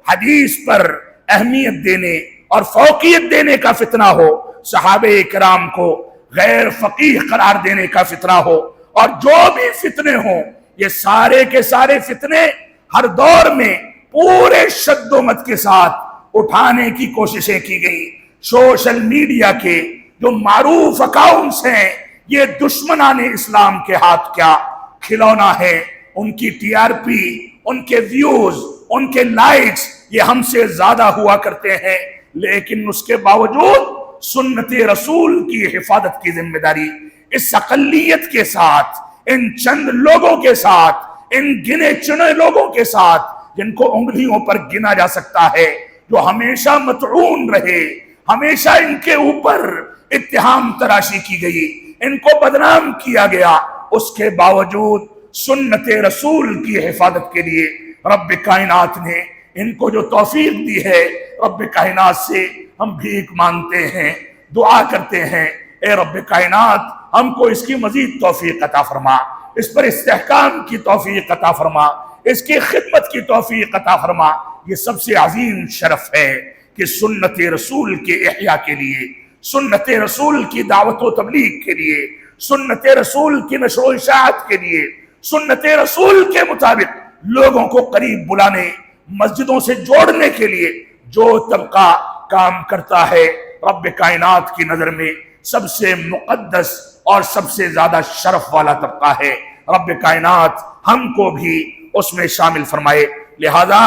حدیث پر اہمیت دینے اور فوقیت دینے کا فتنہ ہو، صحابہ کرام کو غیر فقیہ قرار دینے کا فتنہ ہو، اور جو بھی فتنے ہوں یہ سارے کے سارے فتنے ہر دور میں پورے شد و مت کے ساتھ اٹھانے کی کوششیں کی گئی۔ سوشل میڈیا کے جو معروف اکاؤنٹس ہیں یہ دشمنان اسلام کے ہاتھ کیا کھلونا ہے، ان کی ٹی آر پی، ان کے ویوز، ان کے لائکس یہ ہم سے زیادہ ہوا کرتے ہیں، لیکن اس کے باوجود سنت رسول کی حفاظت کی ذمہ داری اس اقلیت کے ساتھ، ان چند لوگوں کے ساتھ، ان گنے چنے لوگوں کے ساتھ جن کو انگلیوں پر گنا جا سکتا ہے، جو ہمیشہ مطعون رہے، ہمیشہ ان کے اوپر اتہام تراشی کی گئی، ان کو بدنام کیا گیا، اس کے باوجود سنت رسول کی حفاظت کے لیے رب کائنات نے ان کو جو توفیق دی ہے، رب کائنات سے ہم بھیک مانگتے ہیں، دعا کرتے ہیں، اے رب کائنات ہم کو اس کی مزید توفیق عطا فرما، اس پر استحکام کی توفیق عطا فرما، اس کی خدمت کی توفیق عطا فرما۔ یہ سب سے عظیم شرف ہے کہ سنت رسول کے احیاء کے لیے، سنت رسول کی دعوت و تبلیغ کے لیے، سنت رسول کی نشر و اشاعت کے لیے، سنت رسول کے مطابق لوگوں کو قریب بلانے، مسجدوں سے جوڑنے کے لیے جو طبقہ کام کرتا ہے، رب کائنات کی نظر میں سب سے مقدس اور سب سے زیادہ شرف والا طبقہ ہے۔ رب کائنات ہم کو بھی اس میں شامل فرمائے۔ لہذا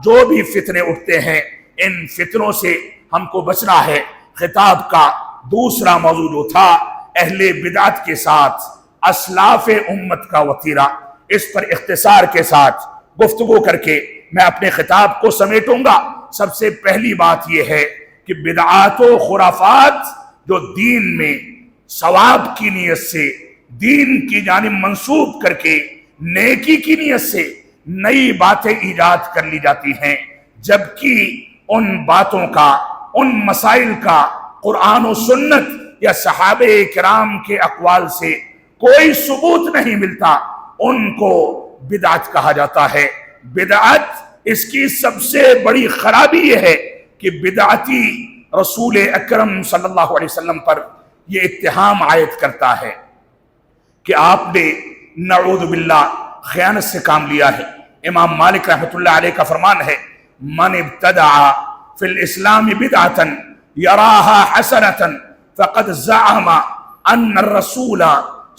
جو بھی فتنے اٹھتے ہیں ان فتنوں سے ہم کو بچنا ہے۔ خطاب کا دوسرا موضوع جو تھا اہل بدعت کے ساتھ اسلاف امت کا وتیرہ، اس پر اختصار کے ساتھ گفتگو کر کے میں اپنے خطاب کو سمیٹوں گا۔ سب سے پہلی بات یہ ہے کہ بدعات و خرافات جو دین میں ثواب کی نیت سے دین کی جانب منسوب کر کے نیکی کی نیت سے نئی باتیں ایجاد کر لی جاتی ہیں، جبکہ ان باتوں کا، ان مسائل کا قرآن و سنت یا صحابہ کرام کے اقوال سے کوئی ثبوت نہیں ملتا، ان کو بدعت کہا جاتا ہے۔ بدعت اس کی سب سے بڑی خرابی یہ ہے کہ بدعتی رسول اکرم صلی اللہ علیہ وسلم پر یہ اتہام عائد کرتا ہے کہ آپ نے نعوذ باللہ خیانت سے کام لیا ہے۔ امام مالک رحمۃ اللہ علیہ کا فرمان ہے، من ابتدع فی الاسلام بدعتا یراہا حسنتا فقد زعم ان الرسول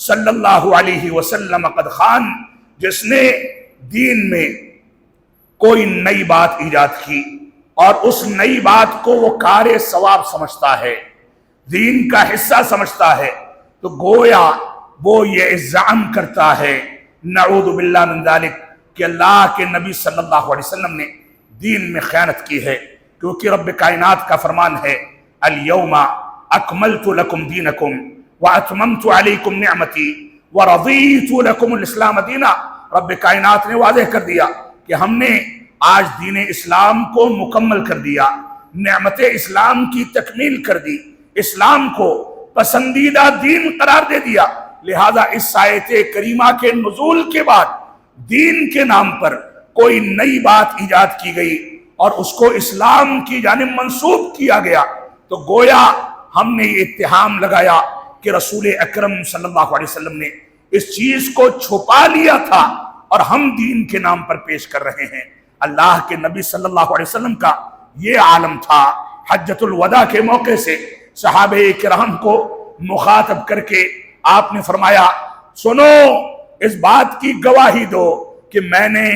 صلی اللہ علیہ وسلم قد خان۔ جس نے دین میں کوئی نئی بات ایجاد کی اور اس نئی بات کو وہ کار ثواب سمجھتا ہے، دین کا حصہ سمجھتا ہے، تو گویا وہ یہ زعم کرتا ہے نعوذ باللہ من ذالک کہ اللہ کے نبی صلی اللہ علیہ وسلم نے دین میں خیانت کی ہے، کیونکہ رب کائنات کا فرمان ہے الیوم اکملت لکم دینکم واتممت علیکم نعمتی ورضیت لکم الاسلام دینا۔ رب کائنات نے واضح کر دیا کہ ہم نے آج دین اسلام کو مکمل کر دیا، نعمت اسلام کی تکمیل کر دی، اسلام کو پسندیدہ دین قرار دے دیا۔ لہذا اس آیت کریمہ کے نزول کے بعد دین کے نام پر کوئی نئی بات ایجاد کی گئی اور اس کو اسلام کی جانب منسوب کیا گیا تو گویا ہم نے یہ اتہام لگایا کہ رسول اکرم صلی اللہ علیہ وسلم نے اس چیز کو چھپا لیا تھا اور ہم دین کے نام پر پیش کر رہے ہیں۔ اللہ کے نبی صلی اللہ علیہ وسلم کا یہ عالم تھا، حجۃ الوداع کے موقع سے صحابہ کرام کو مخاطب کر کے آپ نے فرمایا، سنو اس بات کی گواہی دو کہ میں نے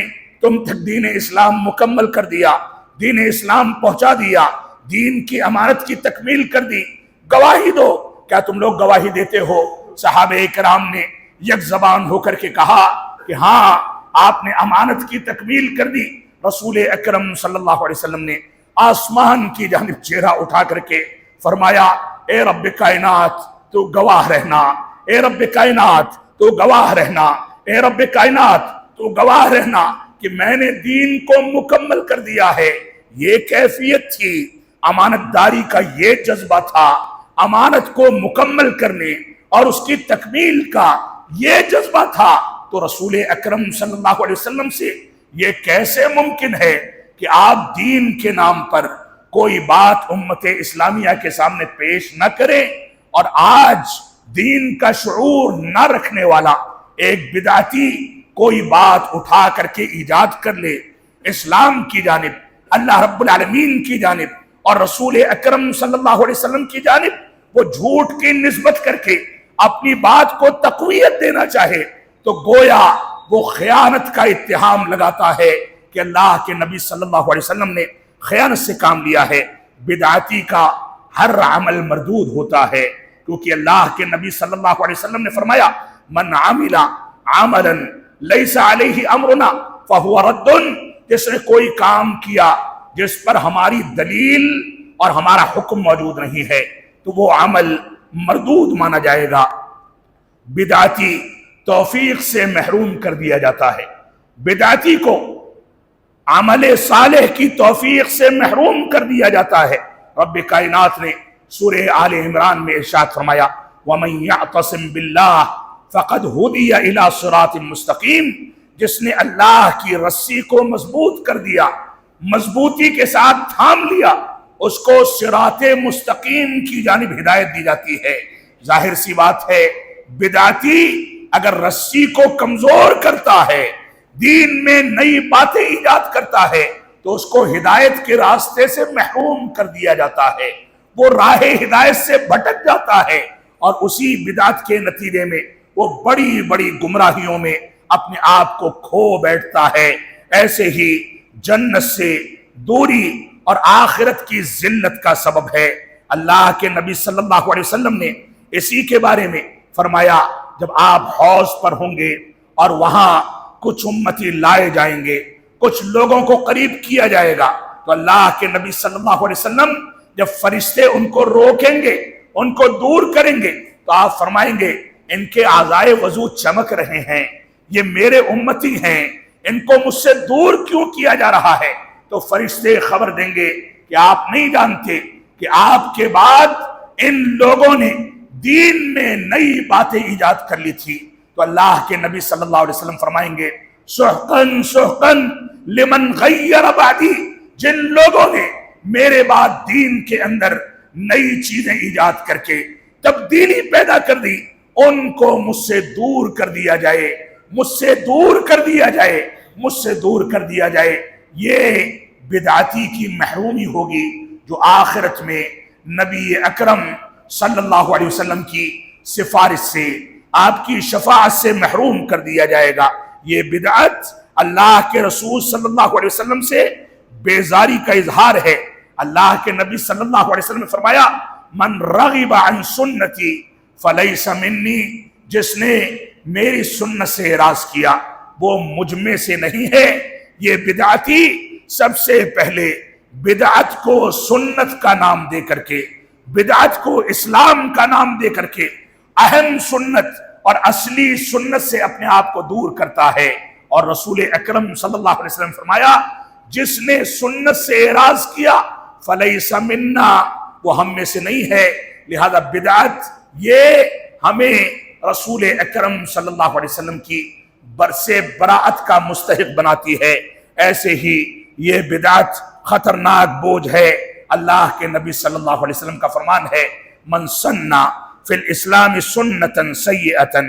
تم تک دین اسلام مکمل کر دیا، دین اسلام پہنچا دیا، دین کی امانت کی تکمیل کر دی، گواہی دو۔ کیا تم لوگ گواہی دیتے ہو؟ صحابہ کرام نے یک زبان ہو کر کے کہا کہ ہاں آپ نے امانت کی تکمیل کر دی۔ رسول اکرم صلی اللہ علیہ وسلم نے آسمان کی جانب چہرہ اٹھا کر کے فرمایا، اے رب کائنات تو گواہ رہنا، اے رب کائنات تو گواہ رہنا، اے رب کائنات تو گواہ رہنا
کہ میں نے دین کو مکمل کر دیا ہے، یہ کیفیت تھی، امانت داری کا یہ جذبہ تھا، امانت کو مکمل کرنے اور اس کی تکمیل کا یہ جذبہ تھا، تو رسول اکرم صلی اللہ علیہ وسلم سے یہ کیسے ممکن ہے کہ آپ دین کے نام پر کوئی بات امت اسلامیہ کے سامنے پیش نہ کریں، اور آج دین کا شعور نہ رکھنے والا ایک بدعتی کوئی بات اٹھا کر کے ایجاد کر لے، اسلام کی جانب، اللہ رب العالمین کی جانب اور رسول اکرم صلی اللہ علیہ وسلم کی جانب وہ جھوٹ کی نسبت کر کے اپنی بات کو تقویت دینا چاہے، تو گویا وہ خیانت کا اتہام لگاتا ہے کہ اللہ کے نبی صلی اللہ علیہ وسلم نے خیانت سے کام لیا ہے۔ بدعتی کا ہر عمل مردود ہوتا ہے، کیونکہ اللہ کے نبی صلی اللہ علیہ وسلم نے فرمایا من عمل عملا لیس علیہ امرنا فہو رد، جس نے کوئی کام کیا جس پر ہماری دلیل اور ہمارا حکم موجود نہیں ہے تو وہ عمل مردود مانا جائے گا۔ بدعتی توفیق سے محروم کر دیا جاتا ہے، بدعتی کو عمل صالح کی توفیق سے محروم کر دیا جاتا ہے۔ رب کائنات نے سورہ آل عمران میں ارشاد فرمایا وَمَن يَعْتَصِم بِاللَّهِ فَقَدْ هُدِيَ إِلَى صِرَاطٍ مُسْتَقِيمٍ، جس نے اللہ کی رسی کو مضبوط کر دیا، مضبوطی کے ساتھ تھام لیا، اس کو صراط مستقیم کی جانب ہدایت دی جاتی ہے۔ ظاہر سی بات ہے بدعتی اگر رسی کو کمزور کرتا ہے، دین میں نئی باتیں ایجاد کرتا ہے، تو اس کو ہدایت کے راستے سے محروم کر دیا جاتا ہے، وہ راہ ہدایت سے بھٹک جاتا ہے، اور اسی بدعت کے نتیجے میں وہ بڑی بڑی گمراہیوں میں اپنے آپ کو کھو بیٹھتا ہے۔ ایسے ہی جنت سے دوری اور آخرت کی ذلت کا سبب ہے۔ اللہ کے نبی صلی اللہ علیہ وسلم نے اسی کے بارے میں فرمایا جب آپ حوض پر ہوں گے اور وہاں کچھ امتی لائے جائیں گے، کچھ لوگوں کو قریب کیا جائے گا، تو اللہ کے نبی صلی اللہ علیہ وسلم جب فرشتے ان کو روکیں گے، ان کو دور کریں گے، تو آپ فرمائیں گے ان کے اعضائے وضو چمک رہے ہیں، یہ میرے امتی ہیں، ان کو مجھ سے دور کیوں کیا جا رہا ہے؟ تو فرشتے خبر دیں گے کہ آپ نہیں جانتے کہ آپ کے بعد ان لوگوں نے دین میں نئی باتیں ایجاد کر لی تھی۔ تو اللہ کے نبی صلی اللہ علیہ وسلم فرمائیں گے سحقن سحقن لمن غیر بعدی، جن لوگوں نے میرے بعد دین کے اندر نئی چیزیں ایجاد کر کے تبدیلی پیدا کر دی، ان کو مجھ سے دور کر دیا جائے، مجھ سے دور کر دیا جائے، مجھ سے دور کر دیا جائے۔ یہ بدعتی کی محرومی ہوگی جو آخرت میں نبی اکرم صلی اللہ علیہ وسلم کی سفارش سے، آپ کی شفاعت سے محروم کر دیا جائے گا۔ یہ بدعت اللہ کے رسول صلی اللہ علیہ وسلم سے بیزاری کا اظہار ہے۔ اللہ کے نبی صلی اللہ علیہ وسلم نے فرمایا من رغب عن سنتی فلیس منی، جس نے میری سنت سے اعراض کیا وہ مجھ میں سے نہیں ہے۔ یہ بدعتی سب سے پہلے بدعت کو سنت کا نام دے کر کے، بدعت کو اسلام کا نام دے کر کے اہم سنت اور اصلی سنت سے اپنے آپ کو دور کرتا ہے۔ اور رسول اکرم صلی اللہ علیہ وسلم فرمایا جس نے سنت سے اعراض کیا فلیس منا، وہ ہم میں سے نہیں ہے۔ لہذا بدعت یہ ہمیں رسول اکرم صلی اللہ علیہ وسلم کی برسے براعت کا مستحق بناتی ہے۔ ایسے ہی یہ بدعت خطرناک بوجھ ہے۔ اللہ کے نبی صلی اللہ علیہ وسلم کا فرمان ہے من سنّا فی الاسلام سنتا سیئتا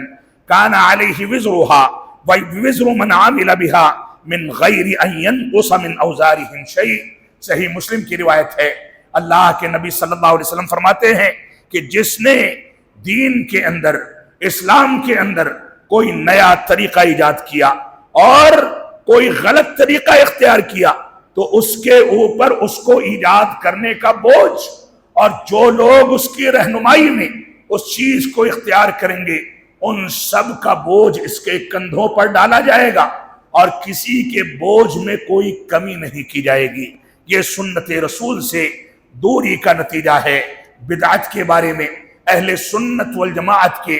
کان علیہ وزرها ووزر من عمل بها من غیر ان ینقص من اوزارهم شیء۔ صحیح مسلم کی روایت ہے، اللہ کے نبی صلی اللہ علیہ وسلم فرماتے ہیں کہ جس نے دین کے اندر، اسلام کے اندر کوئی نیا طریقہ ایجاد کیا اور کوئی غلط طریقہ اختیار کیا تو اس کے اوپر اس کو ایجاد کرنے کا بوجھ، اور جو لوگ اس کی رہنمائی میں اس چیز کو اختیار کریں گے ان سب کا بوجھ اس کے کندھوں پر ڈالا جائے گا، اور کسی کے بوجھ میں کوئی کمی نہیں کی جائے گی۔ یہ سنت رسول سے دوری کا نتیجہ ہے۔ بدعت کے بارے میں اہل سنت والجماعت کے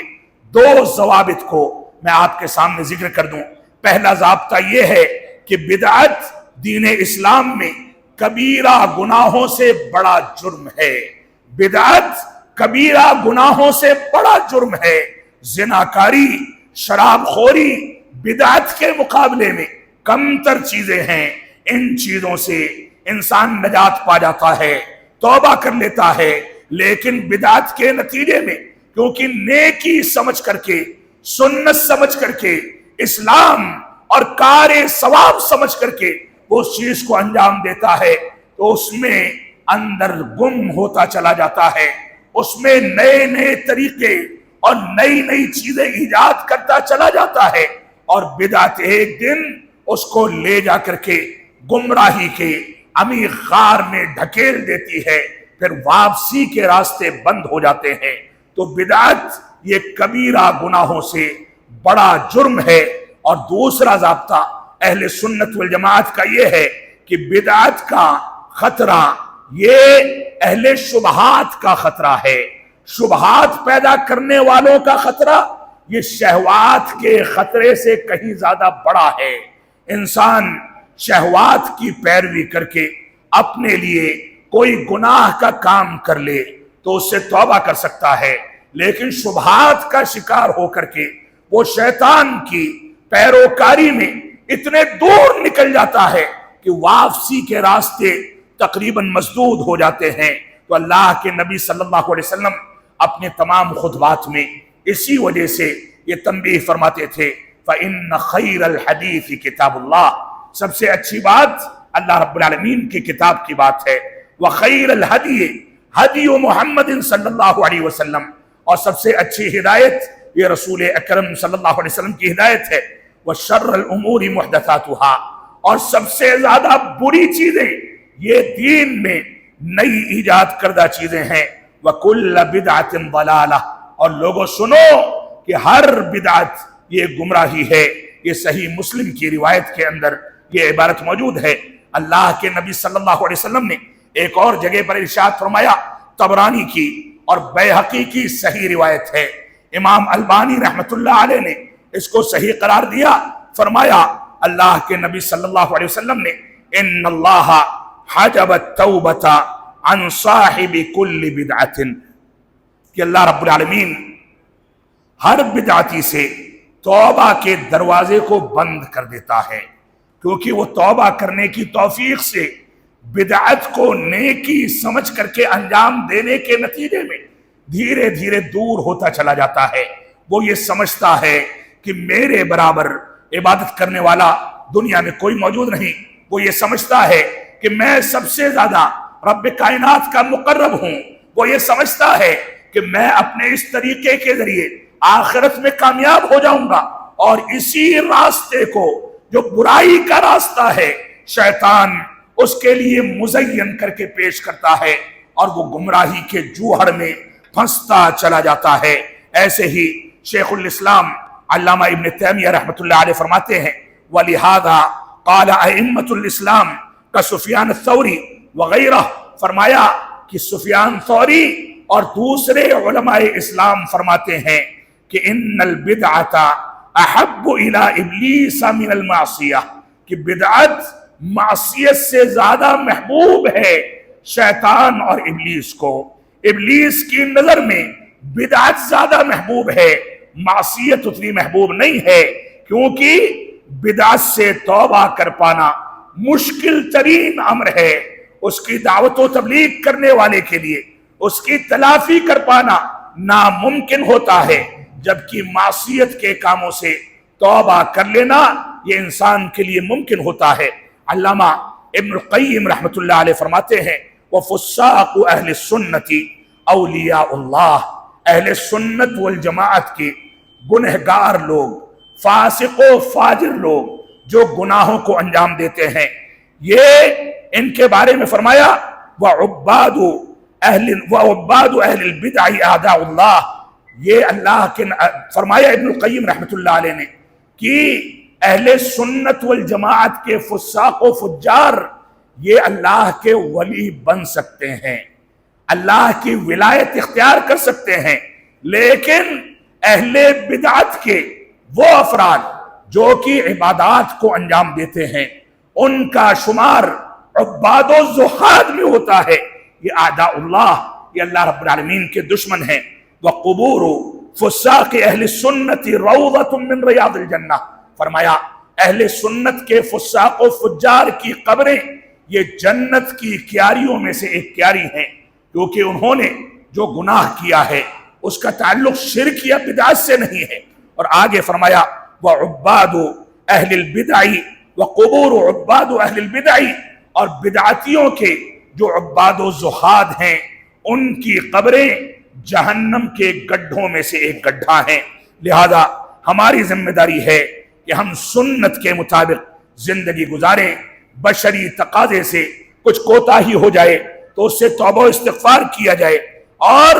دو ضوابط کو میں آپ کے سامنے ذکر کر دوں۔ پہلا ضابطہ یہ ہے کہ بدعت دین اسلام میں کبیرہ گناہوں سے بڑا جرم ہے، بدعت کبیرہ گناہوں سے بڑا جرم ہے۔ زناکاری، شراب خوری بدعت کے مقابلے میں کمتر چیزیں ہیں، ان چیزوں سے انسان نجات پا جاتا ہے، توبہ کر لیتا ہے، لیکن بدعت کے نتیجے میں کیونکہ نیکی سمجھ کر کے، سنت سمجھ کر کے، اسلام اور کار ثواب سمجھ کر کے وہ اس چیز کو انجام دیتا ہے تو اس میں اندر گم ہوتا چلا جاتا ہے، اس میں نئے نئے طریقے اور نئی نئی چیزیں ایجاد کرتا چلا جاتا ہے، اور بدعت ایک دن اس کو لے جا کر کے گمراہی کے عمیق غار میں ڈھکیل دیتی ہے، پھر واپسی کے راستے بند ہو جاتے ہیں۔ تو بدعت یہ کبیرہ گناہوں سے بڑا جرم ہے۔ اور دوسرا ضابطہ اہل سنت والجماعت کا یہ ہے کہ بدعت کا خطرہ یہ اہل شبہات کا خطرہ ہے، شبہات پیدا کرنے والوں کا خطرہ یہ شہوات کے خطرے سے کہیں زیادہ بڑا ہے۔ انسان شہوات کی پیروی کر کے اپنے لیے کوئی گناہ کا کام کر لے تو اس سے توبہ کر سکتا ہے، لیکن شبہات کا شکار ہو کر کے وہ شیطان کی پیروکاری میں اتنے دور نکل جاتا ہے کہ واپسی کے راستے تقریباً مسدود ہو جاتے ہیں۔ تو اللہ کے نبی صلی اللہ علیہ وسلم اپنے تمام خطبات میں اسی وجہ سے یہ تنبیہ فرماتے تھے فَإِنَّ خَيْرَ الْحَدِيثِ کتاب اللہ، سب سے اچھی بات اللہ رب العالمین کی کتاب کی بات ہے، وَخَيْرَ الْحَدِيِ هَدِيُ مُحَمَّدٍ صلی اللہ علیہ وسلم، اور سب سے اچھی ہدایت یہ رسول اکرم صلی اللہ علیہ وسلم کی ہدایت ہے، وَشَرَّ الْأُمُورِ مُحْدَثَاتُهَا، اور سب سے زیادہ بری چیزیں یہ دین میں نئی ایجاد کردہ چیزیں ہیں، وَكُلَّ بِدْعَةٍ ضَلَالَةٍ، اور لوگوں سنو کہ ہر بدعت یہ گمراہی ہے۔ یہ صحیح مسلم کی روایت کے اندر یہ عبارت موجود ہے۔ اللہ کے نبی صلی اللہ علیہ وسلم نے ایک اور جگہ پر ارشاد فرمایا، طبرانی کی اور بیہقی کی صحیح روایت ہے، امام البانی رحمت اللہ علیہ نے اس کو صحیح قرار دیا، فرمایا اللہ کے نبی صلی اللہ علیہ وسلم نے ان اللہ حجب التوبۃ عن صاحب کل بدعۃ، کہ اللہ رب العالمین ہر بدعتی سے توبہ کے دروازے کو بند کر دیتا ہے، کیونکہ وہ توبہ کرنے کی توفیق سے بدعت کو نیکی سمجھ کر کے انجام دینے کے نتیجے میں دھیرے دھیرے دور ہوتا چلا جاتا ہے۔ وہ یہ سمجھتا ہے کہ میرے برابر عبادت کرنے والا دنیا میں کوئی موجود نہیں، وہ یہ سمجھتا ہے کہ میں سب سے زیادہ رب کائنات کا مقرب ہوں، وہ یہ سمجھتا ہے کہ میں اپنے اس طریقے کے ذریعے آخرت میں کامیاب ہو جاؤں گا، اور اسی راستے کو جو برائی کا راستہ ہے شیطان اس کے لیے مزین کر کے پیش کرتا ہے، اور وہ گمراہی کے جوہر میں پھنستا چلا جاتا ہے۔ ایسے ہی شیخ الاسلام علامہ ابن تیمیہ رحمۃ اللہ علیہ فرماتے ہیں وَلِهَذَا قَالَ أَئِمَّةُ الْإِسْلَامِ كَسُفْيَانِ الثَّوْرِي وغیرہ، فرمایا کہ سفیان ثوری اور دوسرے علماء اسلام فرماتے ہیں کہ ان البدعۃ احب الی ابلیس من المعصیہ، کہ بدعت معصیت سے زیادہ محبوب ہے شیطان اور ابلیس کو۔ ابلیس کی نظر میں بدعت زیادہ محبوب ہے، معصیت اتنی محبوب نہیں ہے، کیونکہ بدعت سے توبہ کر پانا مشکل ترین امر ہے۔ اس کی دعوت و تبلیغ کرنے والے کے لیے اس کی تلافی کر پانا ناممکن ہوتا ہے، جبکہ معصیت کے کاموں سے توبہ کر لینا یہ انسان کے لیے ممکن ہوتا ہے۔ علامہ ابن القیم رحمت اللہ علیہ فرماتے ہیں وَفُسَّاقُ أَهْلِ السُّنَّةِ أَوْلِيَاءُ اللَّهِ، اہل سنت والجماعت کے گنہگار لوگ، فاسق و فاجر لوگ جو گناہوں کو انجام دیتے ہیں، یہ ان کے بارے میں فرمایا وَعُبَّادُ أَهْلِ الْبِدْعِ أَعْدَاءُ اللَّهِ، یہ اللہ کے فرمایا ابن القیم رحمت اللہ علیہ نے کہ اہل سنت والجماعت کے فساق و فجار یہ اللہ کے ولی بن سکتے ہیں، اللہ کی ولایت اختیار کر سکتے ہیں، لیکن اہل بدعت کے وہ افراد جو کہ عبادات کو انجام دیتے ہیں، ان کا شمار عباد و زہاد میں ہوتا ہے۔ یہ اعداء اللہ، یہ اللہ رب العالمین کے دشمن ہیں۔ وقبور فساق اہل سنت روضۃ من ریاض الجنہ، فرمایا اہل سنت کے فساق و فجار کی قبریں یہ جنت کی کیاریوں میں سے ایک کیاری ہیں، کیونکہ انہوں نے جو گناہ کیا ہے اس کا تعلق شرک یا بدعت سے نہیں ہے۔ اور آگے فرمایا وعباد اہل البدع وقبور عباد اہل البدع، اور بدعتیوں کے جو عباد و زہاد ہیں ان کی قبریں جہنم کے گڈھوں میں سے ایک گڈھا ہیں۔ لہذا ہماری ذمہ داری ہے کہ ہم سنت کے مطابق زندگی گزاریں۔ بشری تقاضے سے کچھ کوتاہی ہو جائے تو اس سے توبہ و استغفار کیا جائے، اور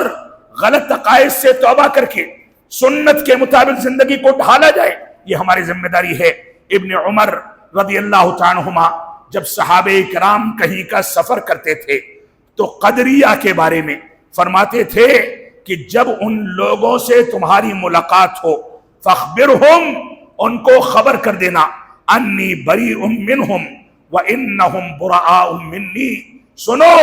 غلط عقائد سے توبہ کر کے سنت کے مطابق زندگی کو ڈھالا جائے، یہ ہماری ذمہ داری ہے۔ ابن عمر رضی اللہ تعالیٰ عنہما جب صحابہ کرام کہیں کا سفر کرتے تھے تو قدریہ کے بارے میں فرماتے تھے کہ جب ان لوگوں سے تمہاری ملاقات ہو فاخبرہم، ان کو خبر کر دینا، انی بریء منہم وانہم براء منی، سنو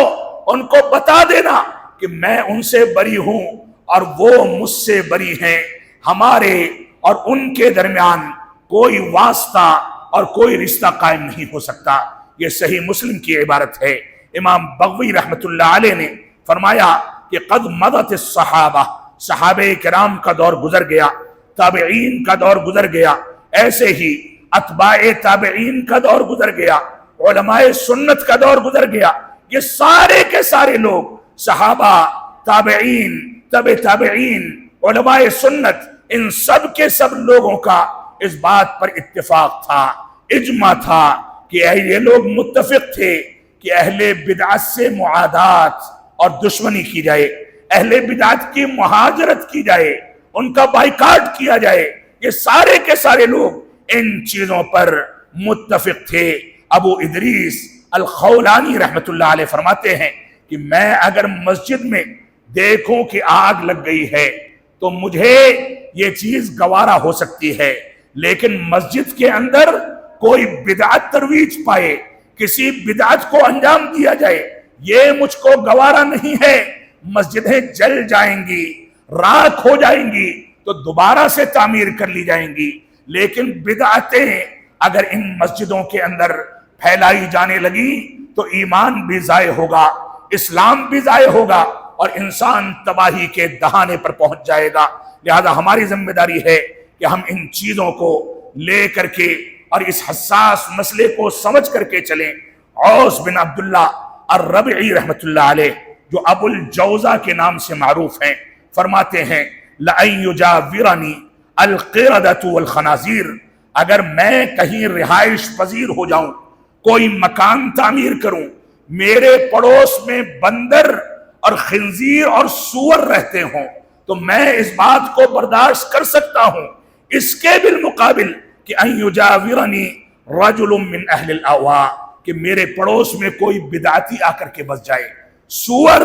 ان کو بتا دینا کہ میں ان سے بری ہوں اور وہ مجھ سے بری ہیں، ہمارے اور ان کے درمیان کوئی واسطہ اور کوئی رشتہ قائم نہیں ہو سکتا۔ یہ صحیح مسلم کی عبارت ہے۔ امام بغوی رحمت اللہ علیہ نے فرمایا کہ قد مضت الصحابہ، صحابہ کرام کا دور گزر گیا، تابعین کا دور گزر گیا، ایسے ہی اتباع تابعین کا دور گزر گیا، علماء سنت کا دور گزر گیا۔ یہ سارے کے سارے لوگ صحابہ، تابعین، تبع تابعین، علماء سنت، ان سب کے سب لوگوں کا اس بات پر اتفاق تھا، اجماع تھا کہ یہ لوگ متفق تھے کہ اہل بدعت سے معادات اور دشمنی کی جائے، اہل بدعت کی مہاجرت کی جائے، ان کا بائیکاٹ کیا جائے۔ یہ سارے کے سارے لوگ ان چیزوں پر متفق تھے۔ ابو ادریس الخولانی رحمت اللہ علیہ فرماتے ہیں کہ میں اگر مسجد میں دیکھوں کہ آگ لگ گئی ہے تو مجھے یہ چیز گوارا ہو سکتی ہے، لیکن مسجد کے اندر کوئی بدعت ترویج پائے، کسی بدعت کو انجام دیا جائے، یہ مجھ کو گوارا نہیں ہے۔ مسجدیں جل جائیں گی، راکھ ہو جائیں گی تو دوبارہ سے تعمیر کر لی جائیں گی، لیکن بدعتیں اگر ان مسجدوں کے اندر پھیلائی جانے لگی تو ایمان بھی ضائع ہوگا، اسلام بھی ضائع ہوگا، اور انسان تباہی کے دہانے پر پہنچ جائے گا۔ لہذا ہماری ذمہ داری ہے کہ ہم ان چیزوں کو لے کر کے اور اس حساس مسئلے کو سمجھ کر کے چلیں۔ عوس بن عبداللہ الربعی رحمت اللہ علیہ، جو ابو الجوزہ کے نام سے معروف ہیں، فرماتے ہیں لَأَن يُجَاوِرَنِي الْقِرَدَةُ وَالْخَنَازِيرُ، اگر میں کہیں رہائش پذیر ہو جاؤں، کوئی مکان تعمیر کروں، میرے پڑوس میں بندر اور خنزیر اور سور رہتے ہوں تو میں اس بات کو برداشت کر سکتا ہوں، اس کے بالمقابل کہ ان یجاورنی رجل من اہل الاہواء، کہ میرے پڑوس میں کوئی بدعتی آ کر کے بس جائے۔ سور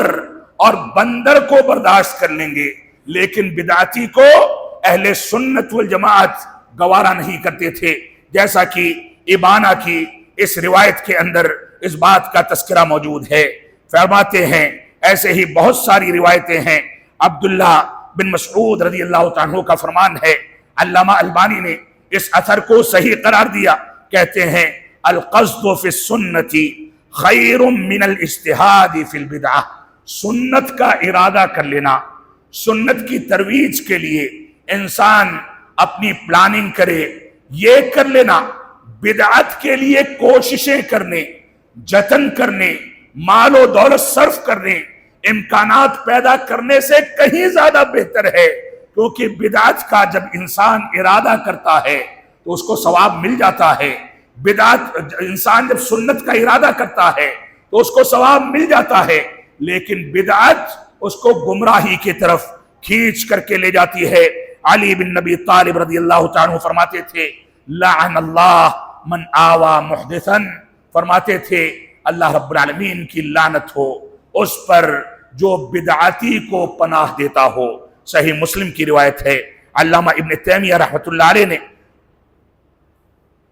اور بندر کو برداشت کر لیں گے، لیکن بدعتی کو اہل سنت والجماعت گوارا نہیں کرتے تھے، جیسا کہ ابانہ کی اس روایت کے اندر اس بات کا تذکرہ موجود ہے۔ فرماتے ہیں ایسے ہی بہت ساری روایتیں ہیں۔ عبداللہ بن مسعود رضی اللہ عنہ کا فرمان ہے، علامہ البانی نے اس اثر کو صحیح قرار دیا، کہتے ہیں القصد فی السنت خیر من الاجتہاد فی البدعہ، سنت کا ارادہ کر لینا، سنت کی ترویج کے لیے انسان اپنی پلاننگ کرے، یہ کر لینا، بدعت کے لیے کوششیں کرنے، جتن کرنے، مال و دولت صرف کرنے، امکانات پیدا کرنے سے کہیں زیادہ بہتر ہے، کیونکہ بدعت کا جب انسان ارادہ کرتا ہے تو اس کو ثواب مل جاتا ہے۔ بدعت انسان جب سنت کا ارادہ کرتا ہے تو اس کو ثواب مل جاتا ہے، لیکن بدعت اس کو گمراہی کی طرف کھینچ کر کے لے جاتی ہے۔ علی بن نبی طالب رضی اللہ تعالیٰ عنہ فرماتے تھے لعن اللہ من آوا محدثا، فرماتے تھے اللہ رب العالمین کی لعنت ہو اس پر جو بدعتی کو پناہ دیتا ہو۔ صحیح مسلم کی روایت ہے۔ علامہ ابن تیمیہ رحمت اللہ علیہ نے